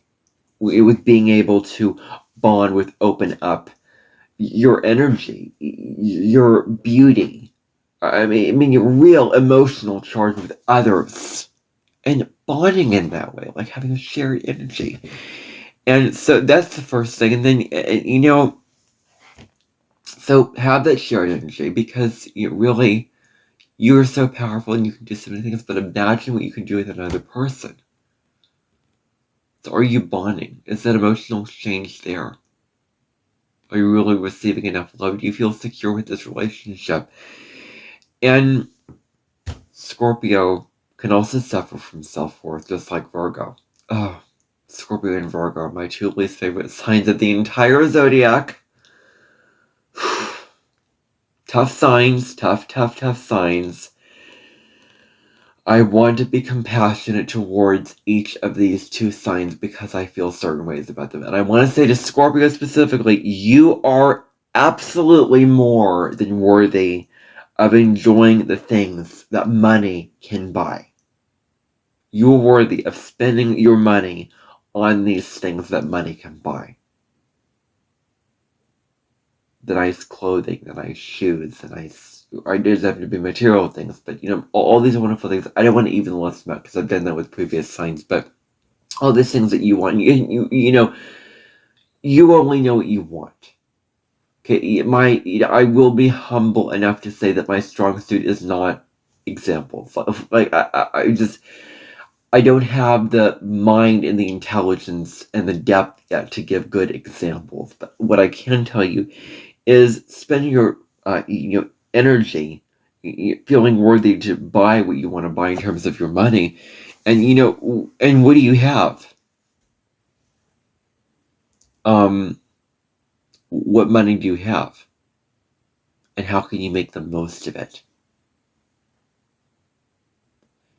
With being able to bond with, open up your energy, your beauty. I mean, your real emotional charge with others. And bonding in that way, like having a shared energy. And so that's the first thing. And then, so have that shared energy because you're so powerful and you can do so many things, but imagine what you can do with another person. So are you bonding? Is that emotional exchange there? Are you really receiving enough love? Do you feel secure with this relationship? And Scorpio can also suffer from self-worth, just like Virgo. Oh, Scorpio and Virgo are my two least favorite signs of the entire zodiac. Tough signs, tough signs. I want to be compassionate towards each of these two signs because I feel certain ways about them. And I want to say to Scorpio specifically, you are absolutely more than worthy of enjoying the things that money can buy. You're worthy of spending your money on these things that money can buy. The nice clothing, the nice shoes, I deserve to be material things, but all these wonderful things. I don't want to even list them out because I've done that with previous signs, but all these things that you want, you only know what you want. Okay, I will be humble enough to say that my strong suit is not examples. Like I don't have the mind and the intelligence and the depth yet to give good examples. But what I can tell you is spending your energy, feeling worthy to buy what you want to buy in terms of your money, and and what do you have? What money do you have, and how can you make the most of it?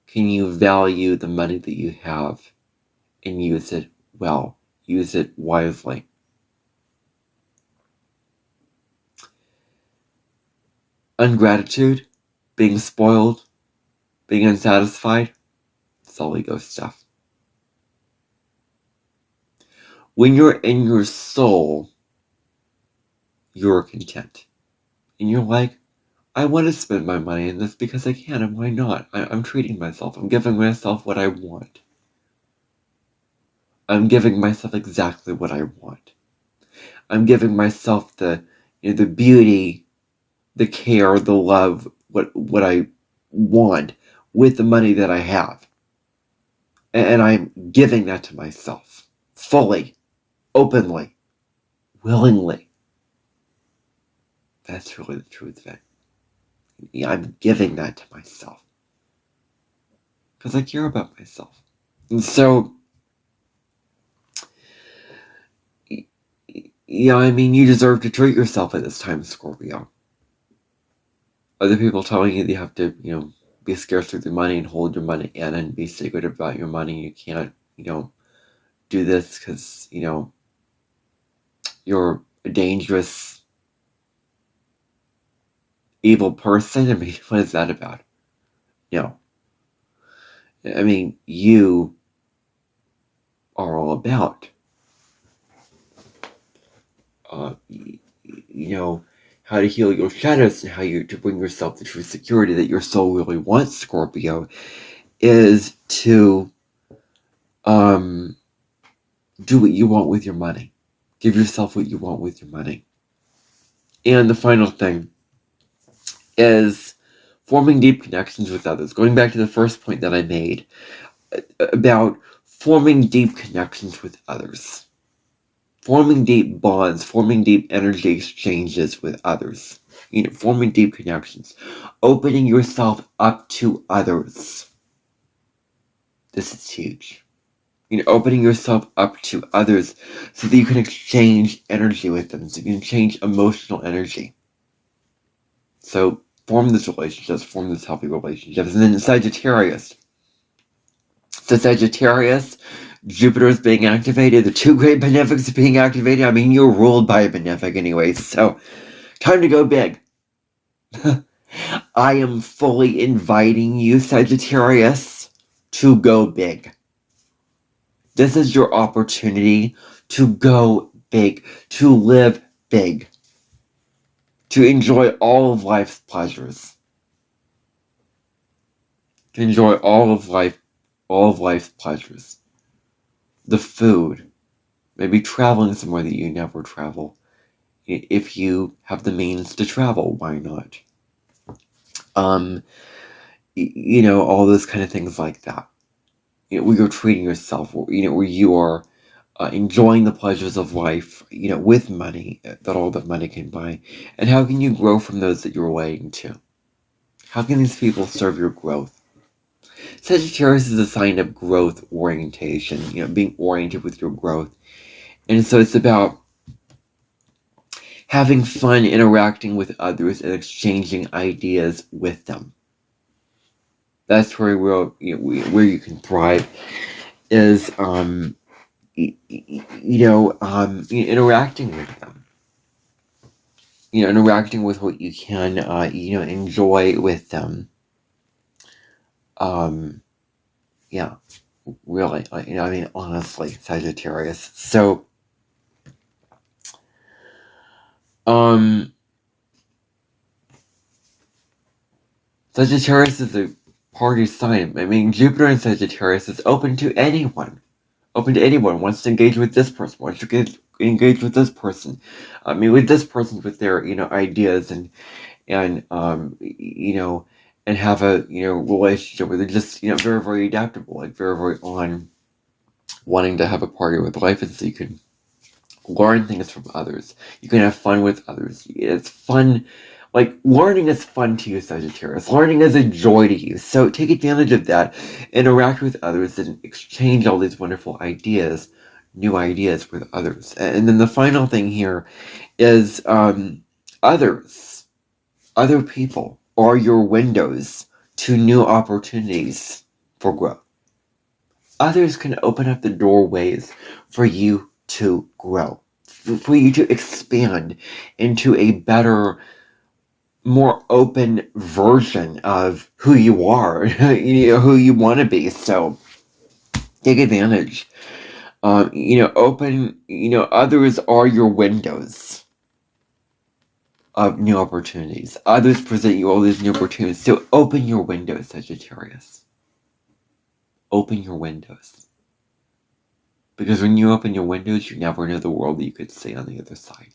Can you value the money that you have and use it well, use it wisely? Ungratitude, being spoiled, being unsatisfied, it's all ego stuff. When you're in your soul, you're content. And you're like, I want to spend my money in this because I can, and why not? I'm treating myself. I'm giving myself what I want. I'm giving myself exactly what I want. I'm giving myself the beauty, the care, the love, what I want with the money that I have. And I'm giving that to myself fully, openly, willingly. That's really the truth of it. I'm giving that to myself because I care about myself. And so, I mean, you deserve to treat yourself at this time, Scorpio. Other people telling you that you have to, be scarce with your money and hold your money in and be secretive about your money. You can't, do this because, you're a dangerous, evil person. I mean, what is that about? I mean, you are all about, how to heal your shadows and how to bring yourself the true security that your soul really wants, Scorpio, is to do what you want with your money. Give yourself what you want with your money. And the final thing is forming deep connections with others. Going back to the first point that I made about forming deep connections with others. Forming deep bonds, forming deep energy exchanges with others. Forming deep connections. Opening yourself up to others. This is huge. Opening yourself up to others so that you can exchange energy with them, so you can exchange emotional energy. So form this relationships, form this healthy relationships. And then Sagittarius. So Sagittarius, Jupiter is being activated, the two great benefics are being activated. I mean, you're ruled by a benefic anyway, so time to go big. I am fully inviting you, Sagittarius, to go big. This is your opportunity to go big, to live big, to enjoy all of life's pleasures, to enjoy all of life's pleasures. The food, maybe traveling somewhere that you never travel. If you have the means to travel, why not? All those kind of things like that. Where you're treating yourself, where you are enjoying the pleasures of life, with money, that all that money can buy. And how can you grow from those that you're relating to? How can these people serve your growth? Sagittarius is a sign of growth orientation, being oriented with your growth. And so it's about having fun interacting with others and exchanging ideas with them. That's where you can thrive, is interacting with them. Interacting with what you can enjoy with them. Really, honestly, Sagittarius. So Sagittarius is a party sign. Jupiter in Sagittarius is open to anyone. Open to anyone. Wants to engage with this person. Wants to engage with this person. With this person, with their ideas and and have a relationship where they're just very, very adaptable, like very, very on wanting to have a party with life, and so you can learn things from others. You can have fun with others. It's fun. Like, learning is fun to you, Sagittarius. Learning is a joy to you. So take advantage of that. Interact with others and exchange all these wonderful ideas, new ideas with others. And then the final thing here is others. Other people are your windows to new opportunities for growth. Others can open up the doorways for you to grow, for you to expand into a better, more open version of who you are, who you want to be. So take advantage. Others are your windows of new opportunities. Others present you all these new opportunities. So open your windows, Sagittarius. Open your windows. Because when you open your windows, you never know the world that you could see on the other side.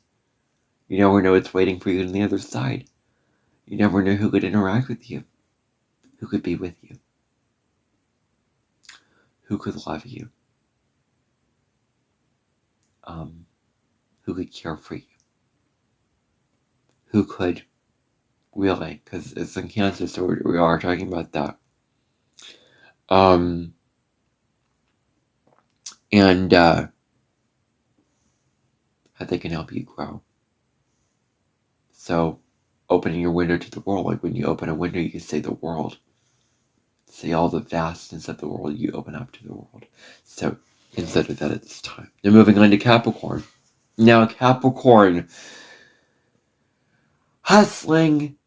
You never know what's waiting for you on the other side. You never know who could interact with you, who could be with you, who could love you, who could care for you, who could really, because it's in Cancer, so we are talking about that. And how they can help you grow. So, opening your window to the world, like when you open a window, you see the world. See all the vastness of the world, you open up to the world. So, consider that at this time. Now, moving on to Capricorn. Now, Capricorn, hustling.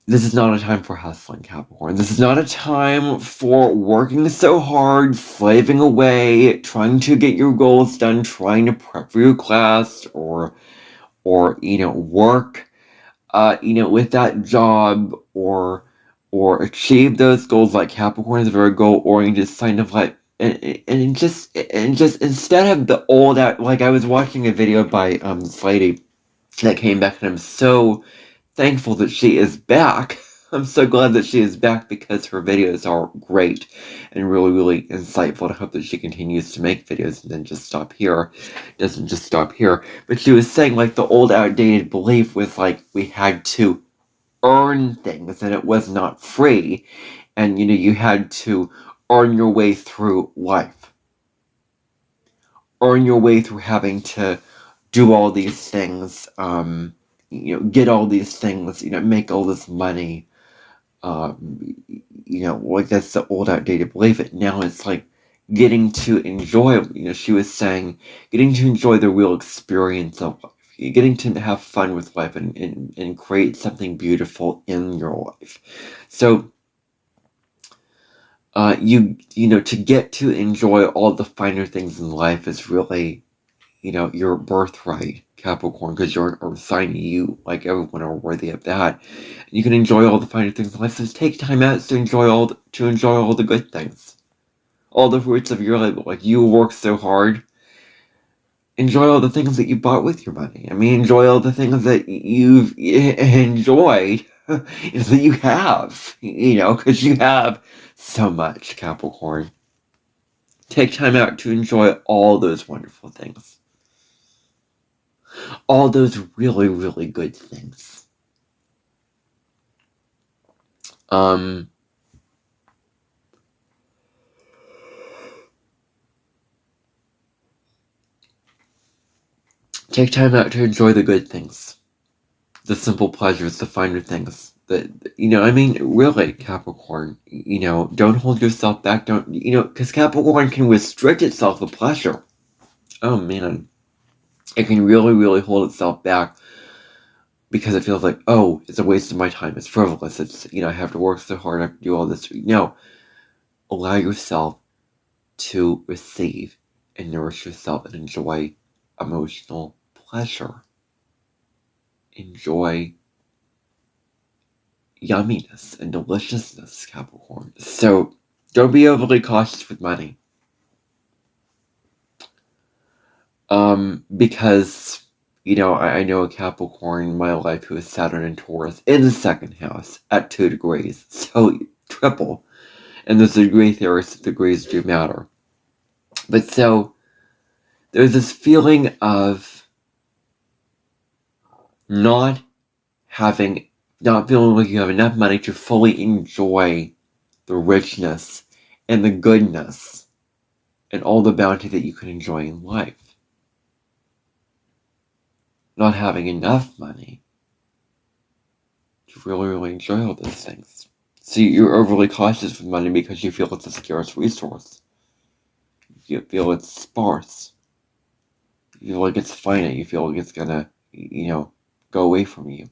This is not a time for hustling, Capricorn. This is not a time for working so hard, slaving away, trying to get your goals done, trying to prep for your class, or work, with that job, or achieve those goals. Like, Capricorn is a very goal-oriented sign of life, and just instead of the old, like, I was watching a video by this lady that came back, and I'm so thankful that she is back. I'm so glad that she is back because her videos are great and really, really insightful. I hope that she continues to make videos and then just stop here. Doesn't just stop here. But she was saying, like, the old outdated belief was, like, we had to earn things and it was not free. And, you had to earn your way through life. Earn your way through having to do all these things, get all these things, make all this money. Like that's the old outdated belief. It now it's like getting to enjoy, she was saying, getting to enjoy the real experience of life, getting to have fun with life and create something beautiful in your life. So, to get to enjoy all the finer things in life is really, your birthright, Capricorn, because you're an earth sign. You, like everyone, are worthy of that. You can enjoy all the finer things in life. So take time out to enjoy all the good things, all the fruits of your labor. Like, you work so hard. Enjoy all the things that you bought with your money. I mean, enjoy all the things that you've enjoyed that you have. Because you have so much, Capricorn. Take time out to enjoy all those wonderful things. All those really, really good things. Take time out to enjoy the good things. The simple pleasures, the finer things. Really, Capricorn, don't hold yourself back. Don't, because Capricorn can restrict itself to pleasure. Oh, man. It can really, really hold itself back because it feels like, oh, it's a waste of my time. It's frivolous. It's, I have to work so hard. I have to do all this. No. Allow yourself to receive and nourish yourself and enjoy emotional pleasure. Enjoy yumminess and deliciousness, Capricorn. So don't be overly cautious with money. Because, I know a Capricorn in my life who is Saturn and Taurus in the second house at 2 degrees. So triple. And there's a degree theory, so degrees do matter. But so there's this feeling of not feeling like you have enough money to fully enjoy the richness and the goodness and all the bounty that you can enjoy in life. Not having enough money to really, really enjoy all those things. So you're overly cautious with money because you feel it's a scarce resource. You feel it's sparse. You feel like it's finite. You feel like it's gonna, go away from you.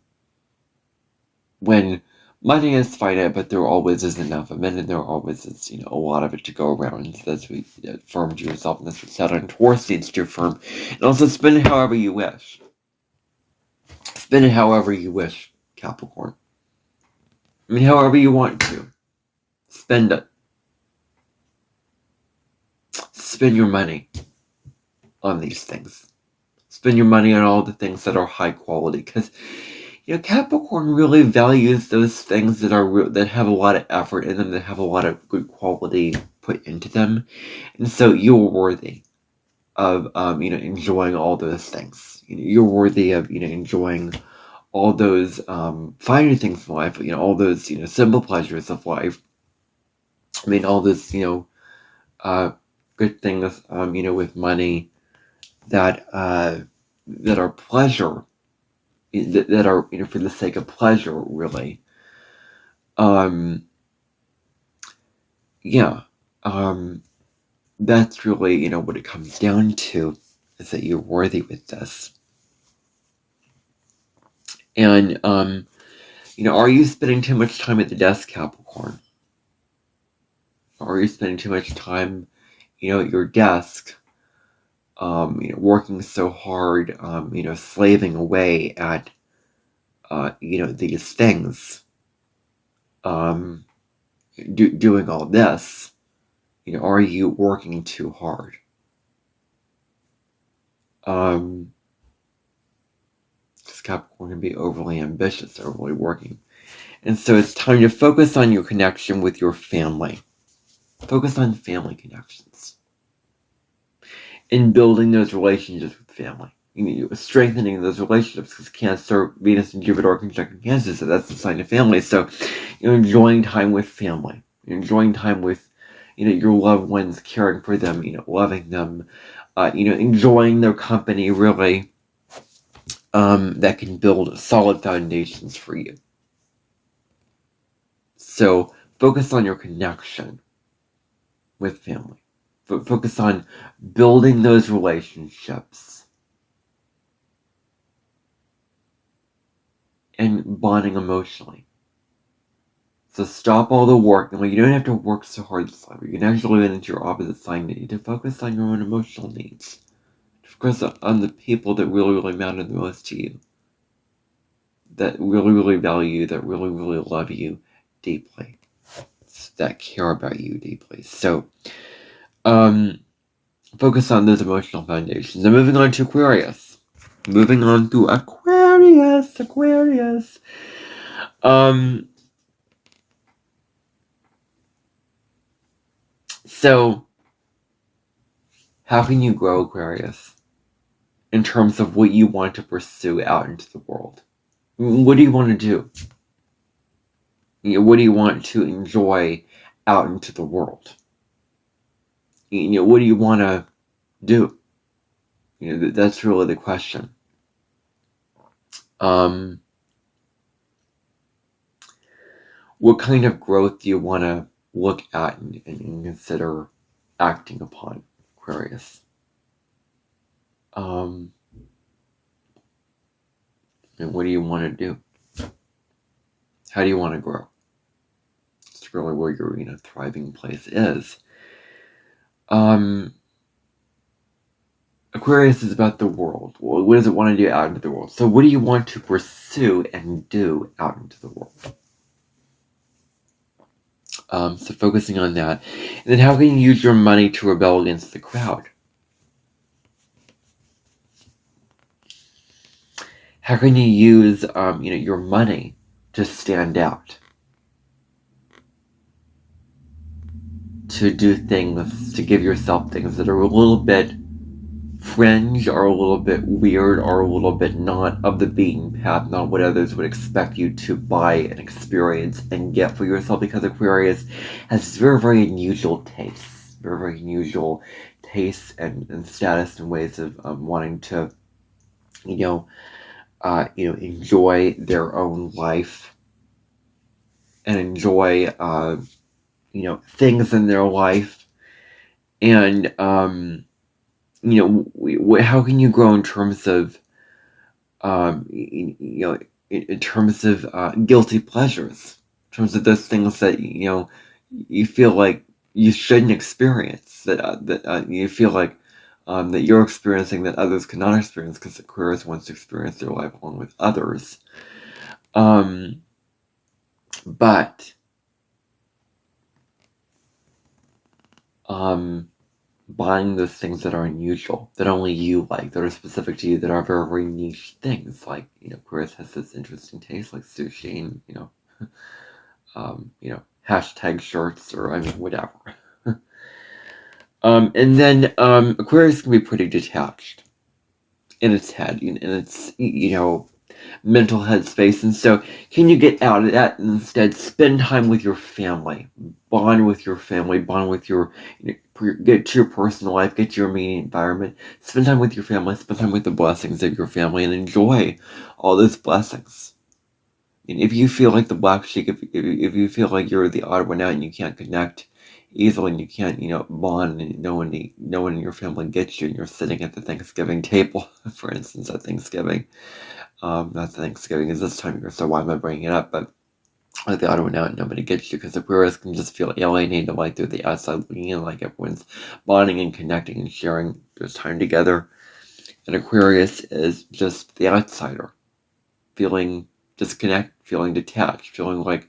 When money is finite, but there always is enough of it, and there always is, a lot of it to go around. So that's what you affirm to yourself, and that's what Saturn and Taurus needs to affirm. And also spend it however you wish. Spend it however you wish, Capricorn. However you want to. Spend it. Spend your money on these things. Spend your money on all the things that are high quality, because Capricorn really values those things that have a lot of effort in them, that have a lot of good quality put into them, and so you're worthy of enjoying all those things. You're worthy of enjoying all those finer things in life. All those simple pleasures of life. All those good things with money that are pleasure. That are for the sake of pleasure, really. That's really what it comes down to, is that you're worthy with this. And are you spending too much time at the desk, Capricorn? Or are you spending too much time at your desk, working so hard, slaving away at these things, doing all this? Are you working too hard? Because Capricorn can be overly ambitious, overly working. And so it's time to focus on your connection with your family. Focus on family connections. In building those relationships with family. Strengthening those relationships, because Cancer, Venus and Jupiter are conjunct Cancer, so that's the sign of family. So, enjoying time with family, enjoying time with, your loved ones, caring for them, loving them, enjoying their company, really, that can build solid foundations for you. So, focus on your connection with family. Focus on building those relationships and bonding emotionally. So stop all the work. You don't have to work so hard this life. You can actually get into your opposite sign to focus on your own emotional needs. To focus on the people that really, really matter the most to you. That really, really value you. That really, really love you deeply. That care about you deeply. So, focus on those emotional foundations. And moving on to Aquarius. Aquarius. So, how can you grow, Aquarius, in terms of what you want to pursue out into the world? What do you want to do? What do you want to enjoy out into the world? What do you want to do? That's really the question. What kind of growth do you want to look at and consider acting upon, Aquarius? And what do you want to do? How do you want to grow? It's really where your thriving place is. Aquarius is about the world. What does it want to do out into the world? So what do you want to pursue and do out into the world? So focusing on that. And then how can you use your money to rebel against the crowd? How can you use your money to stand out? To do things, to give yourself things that are a little bit fringe, or a little bit weird, or a little bit not of the beaten path, not what others would expect you to buy and experience and get for yourself, because Aquarius has very, very unusual tastes. Very, very unusual tastes and status and ways of wanting to, enjoy their own life and enjoy, things in their life. And, how can you grow in terms of, in terms of guilty pleasures, in terms of those things that, you feel like you shouldn't experience, that you feel like that you're experiencing that others cannot experience, because Aquarius wants to experience their life along with others. But buying those things that are unusual, that only you like, that are specific to you, that are very, very niche things. Like, Aquarius has this interesting taste, like sushi, and hashtag shirts, or whatever. And then Aquarius can be pretty detached in its head, in its mental headspace. And so, can you get out of that and instead spend time with your family, bond with your family, bond with your, get to your personal life, get to your immediate environment, spend time with your family, spend time with the blessings of your family, and enjoy all those blessings. And if you feel like the black sheep, if you feel like you're the odd one out and you can't connect easily, and you can't, bond, and no one in your family gets you, and you're sitting at the Thanksgiving table, for instance, at Thanksgiving. Not Thanksgiving is this time of year, so why am I bringing it up? But like the odd one out, nobody gets you, because Aquarius can just feel alienated, like through the outside looking in, like everyone's bonding and connecting and sharing their time together. And Aquarius is just the outsider, feeling disconnected, feeling detached, feeling like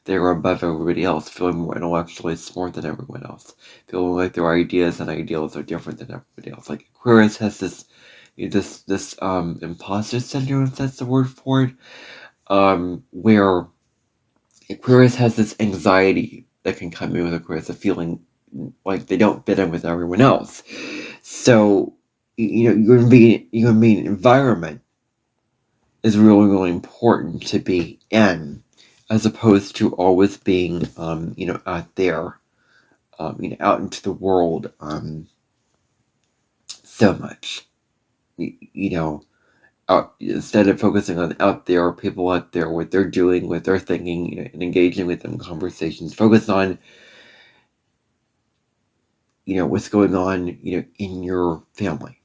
they're above everybody else, feeling more intellectually smart than everyone else, feeling like their ideas and ideals are different than everybody else. Like Aquarius has this this imposter syndrome, if that's the word for it, where Aquarius has this anxiety that can come in with Aquarius, a feeling like they don't fit in with everyone else. So, you're gonna be an environment is really, really important to be in, as opposed to always being, out there, out into the world, so much. Instead of focusing on out there, people out there, what they're doing, what they're thinking, and engaging with them in conversations, focus on, what's going on, in your family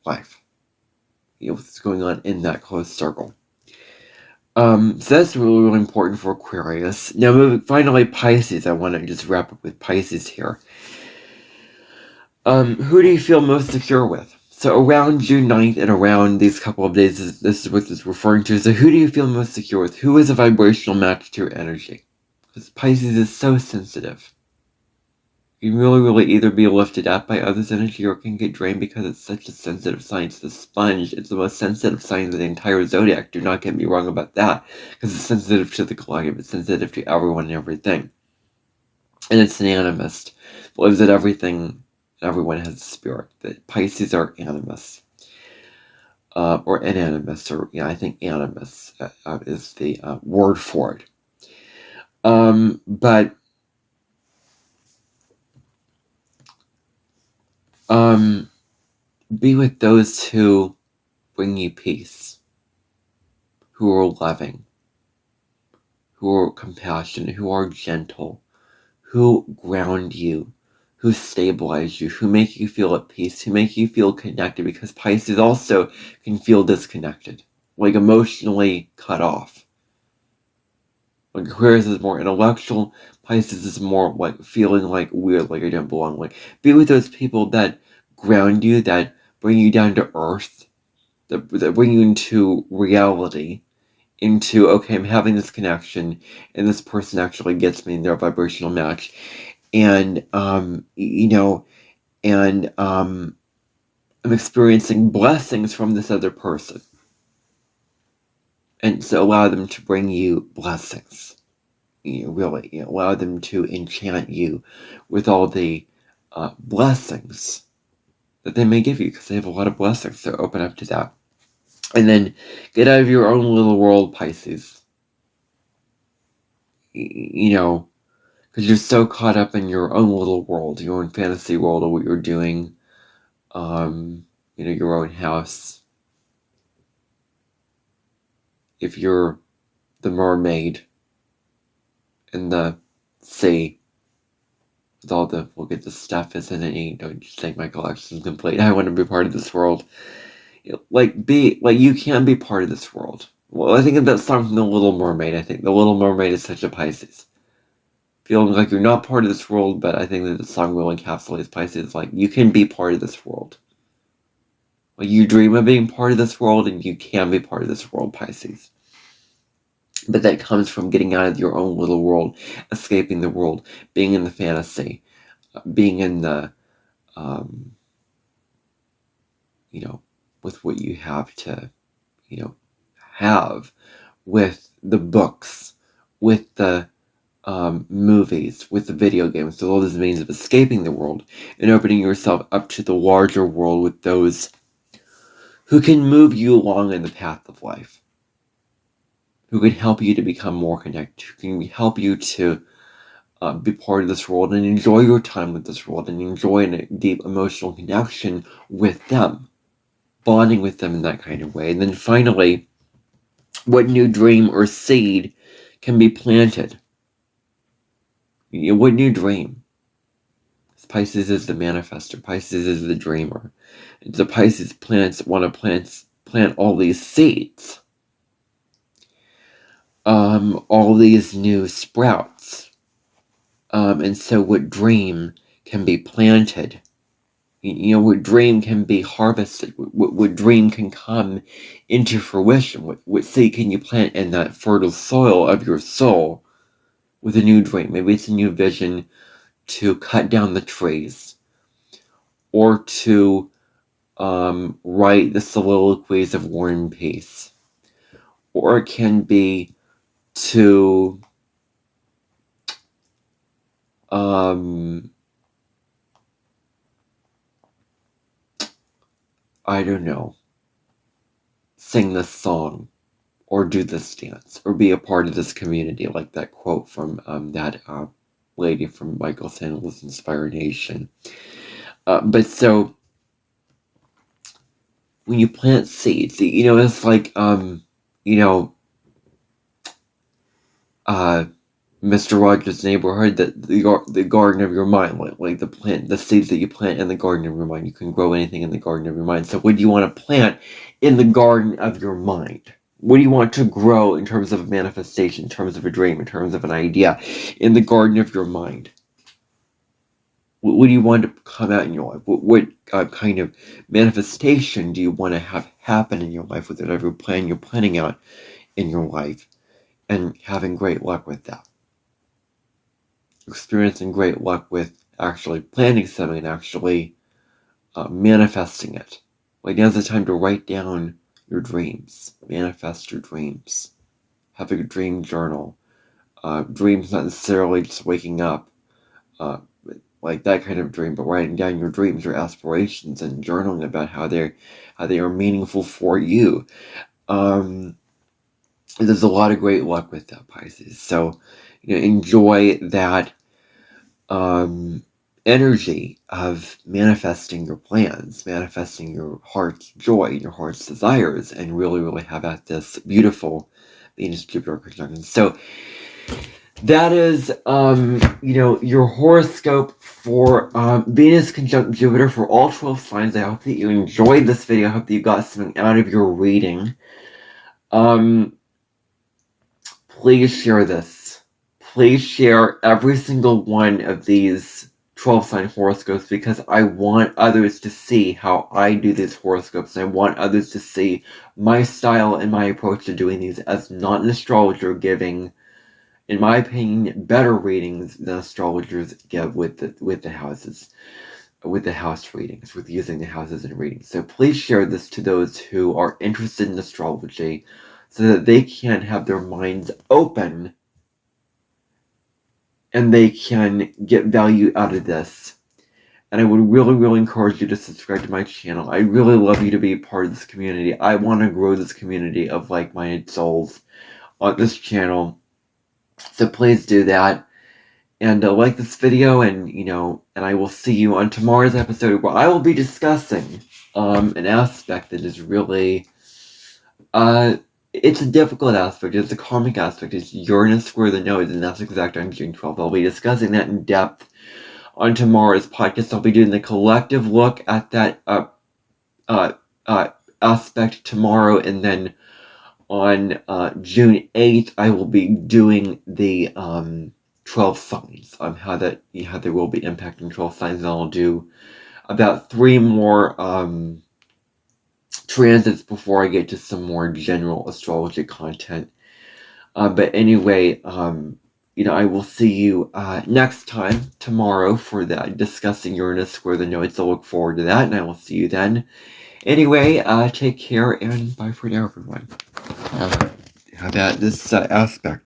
life, what's going on in that close circle. So that's really, really important for Aquarius. Now, finally, Pisces. I want to just wrap up with Pisces here. Who do you feel most secure with? So around June 9th and around these couple of days, this is what this is referring to. So who do you feel most secure with? Who is a vibrational match to your energy? Because Pisces is so sensitive. You can really, really either be lifted up by others' energy or can get drained because it's such a sensitive sign. It's the sponge. It's the most sensitive sign of the entire Zodiac. Do not get me wrong about that. Because it's sensitive to the collective. It's sensitive to everyone and everything. And it's an animist. Believes that everyone has a spirit. That Pisces are animus. Or inanimous. Or, I think animus is the word for it. But be with those who bring you peace, who are loving, who are compassionate, who are gentle, who ground you, who stabilize you, who make you feel at peace, who make you feel connected, because Pisces also can feel disconnected, like emotionally cut off. Like Aquarius is more intellectual, Pisces is more like feeling like weird, like I don't belong. Like, be with those people that ground you, that bring you down to earth, that bring you into reality, into, okay, I'm having this connection, and this person actually gets me in their vibrational match, and I'm experiencing blessings from this other person, and so allow them to bring you blessings. Really, allow them to enchant you with all the blessings that they may give you, because they have a lot of blessings, so open up to that. And then get out of your own little world, Pisces. Because you're so caught up in your own little world, your own fantasy world of what you're doing, your own house. If you're the mermaid in the sea, with all the, we'll get the stuff, isn't it? Don't just think my collection's complete. I want to be part of this world. You can be part of this world. Well, I think of that song from The Little Mermaid. I think The Little Mermaid is such a Pisces. Feeling like you're not part of this world, but I think that the song will encapsulate Pisces. Like, you can be part of this world. Like, you dream of being part of this world, and you can be part of this world, Pisces. But that comes from getting out of your own little world, escaping the world, being in the fantasy, being in the, with what you have to, have, with the books, with the movies, with the video games, with all these means of escaping the world and opening yourself up to the larger world with those who can move you along in the path of life, who can help you to become more connected, who can help you to be part of this world and enjoy your time with this world and enjoy a deep emotional connection with them, bonding with them in that kind of way. And then finally, what new dream or seed can be planted? What new dream? Pisces is the manifester. Pisces is the dreamer. And so Pisces want to plant all these seeds. All these new sprouts. And so what dream can be planted? What dream can be harvested? What dream can come into fruition? What seed can you plant in that fertile soil of your soul with a new dream? Maybe it's a new vision to cut down the trees, or to write the soliloquies of War and Peace. Or it can be to I don't know, sing this song, or do this dance, or be a part of this community, like that quote from that lady from Michael Sandel's Inspire Nation. But so, when you plant seeds, you know, it's like, you know, Mr. Rogers' Neighborhood, that the garden of your mind, like the seeds that you plant in the garden of your mind. You can grow anything in the garden of your mind. So what do you want to plant in the garden of your mind? What do you want to grow in terms of a manifestation, in terms of a dream, in terms of an idea, in the garden of your mind? What do you want to come out in your life? What kind of manifestation do you want to have happen in your life with whatever plan you're planning out in your life, and having great luck with that? Experiencing great luck with actually planning something and actually manifesting it. Like, now's the time to write down your dreams, manifest your dreams, have a dream journal. Dreams not necessarily just waking up, like that kind of dream, but writing down your dreams, your aspirations, and journaling about how they are meaningful for you. There's a lot of great luck with that, Pisces. So, you know, enjoy that energy of manifesting your plans, manifesting your heart's joy, your heart's desires, and really, really have at this beautiful Venus-Jupiter conjunction. So that is, you know, your horoscope for Venus conjunct Jupiter for all 12 signs. I hope that you enjoyed this video. I hope that you got something out of your reading. Please share this. Please share every single one of these 12-sign horoscopes, because I want others to see how I do these horoscopes, and I want others to see my style and my approach to doing these as not an astrologer, giving, in my opinion, better readings than astrologers give with the houses, with the house readings, with using the houses in readings. So please share this to those who are interested in astrology, so that they can have their minds open and they can get value out of this. And I would really, really encourage you to subscribe to my channel. I really love you to be a part of this community. I want to grow this community of like-minded souls on this channel. So please do that. And like this video, and, you know, and I will see you on tomorrow's episode, where I will be discussing an aspect that is really, it's a difficult aspect, it's a karmic aspect, it's Uranus square the node, and that's exact on June 12th. I'll be discussing that in depth on tomorrow's podcast. I'll be doing the collective look at that aspect tomorrow, and then on June 8th, I will be doing the 12 signs, on how they will be impacting 12 signs, and I'll do about 3 more transits before I get to some more general astrology content. But anyway, you know, I will see you next time, tomorrow, for that, discussing Uranus square the nodes. So look forward to that, and I will see you then. Anyway, take care, and bye for now, everyone. How about this aspect?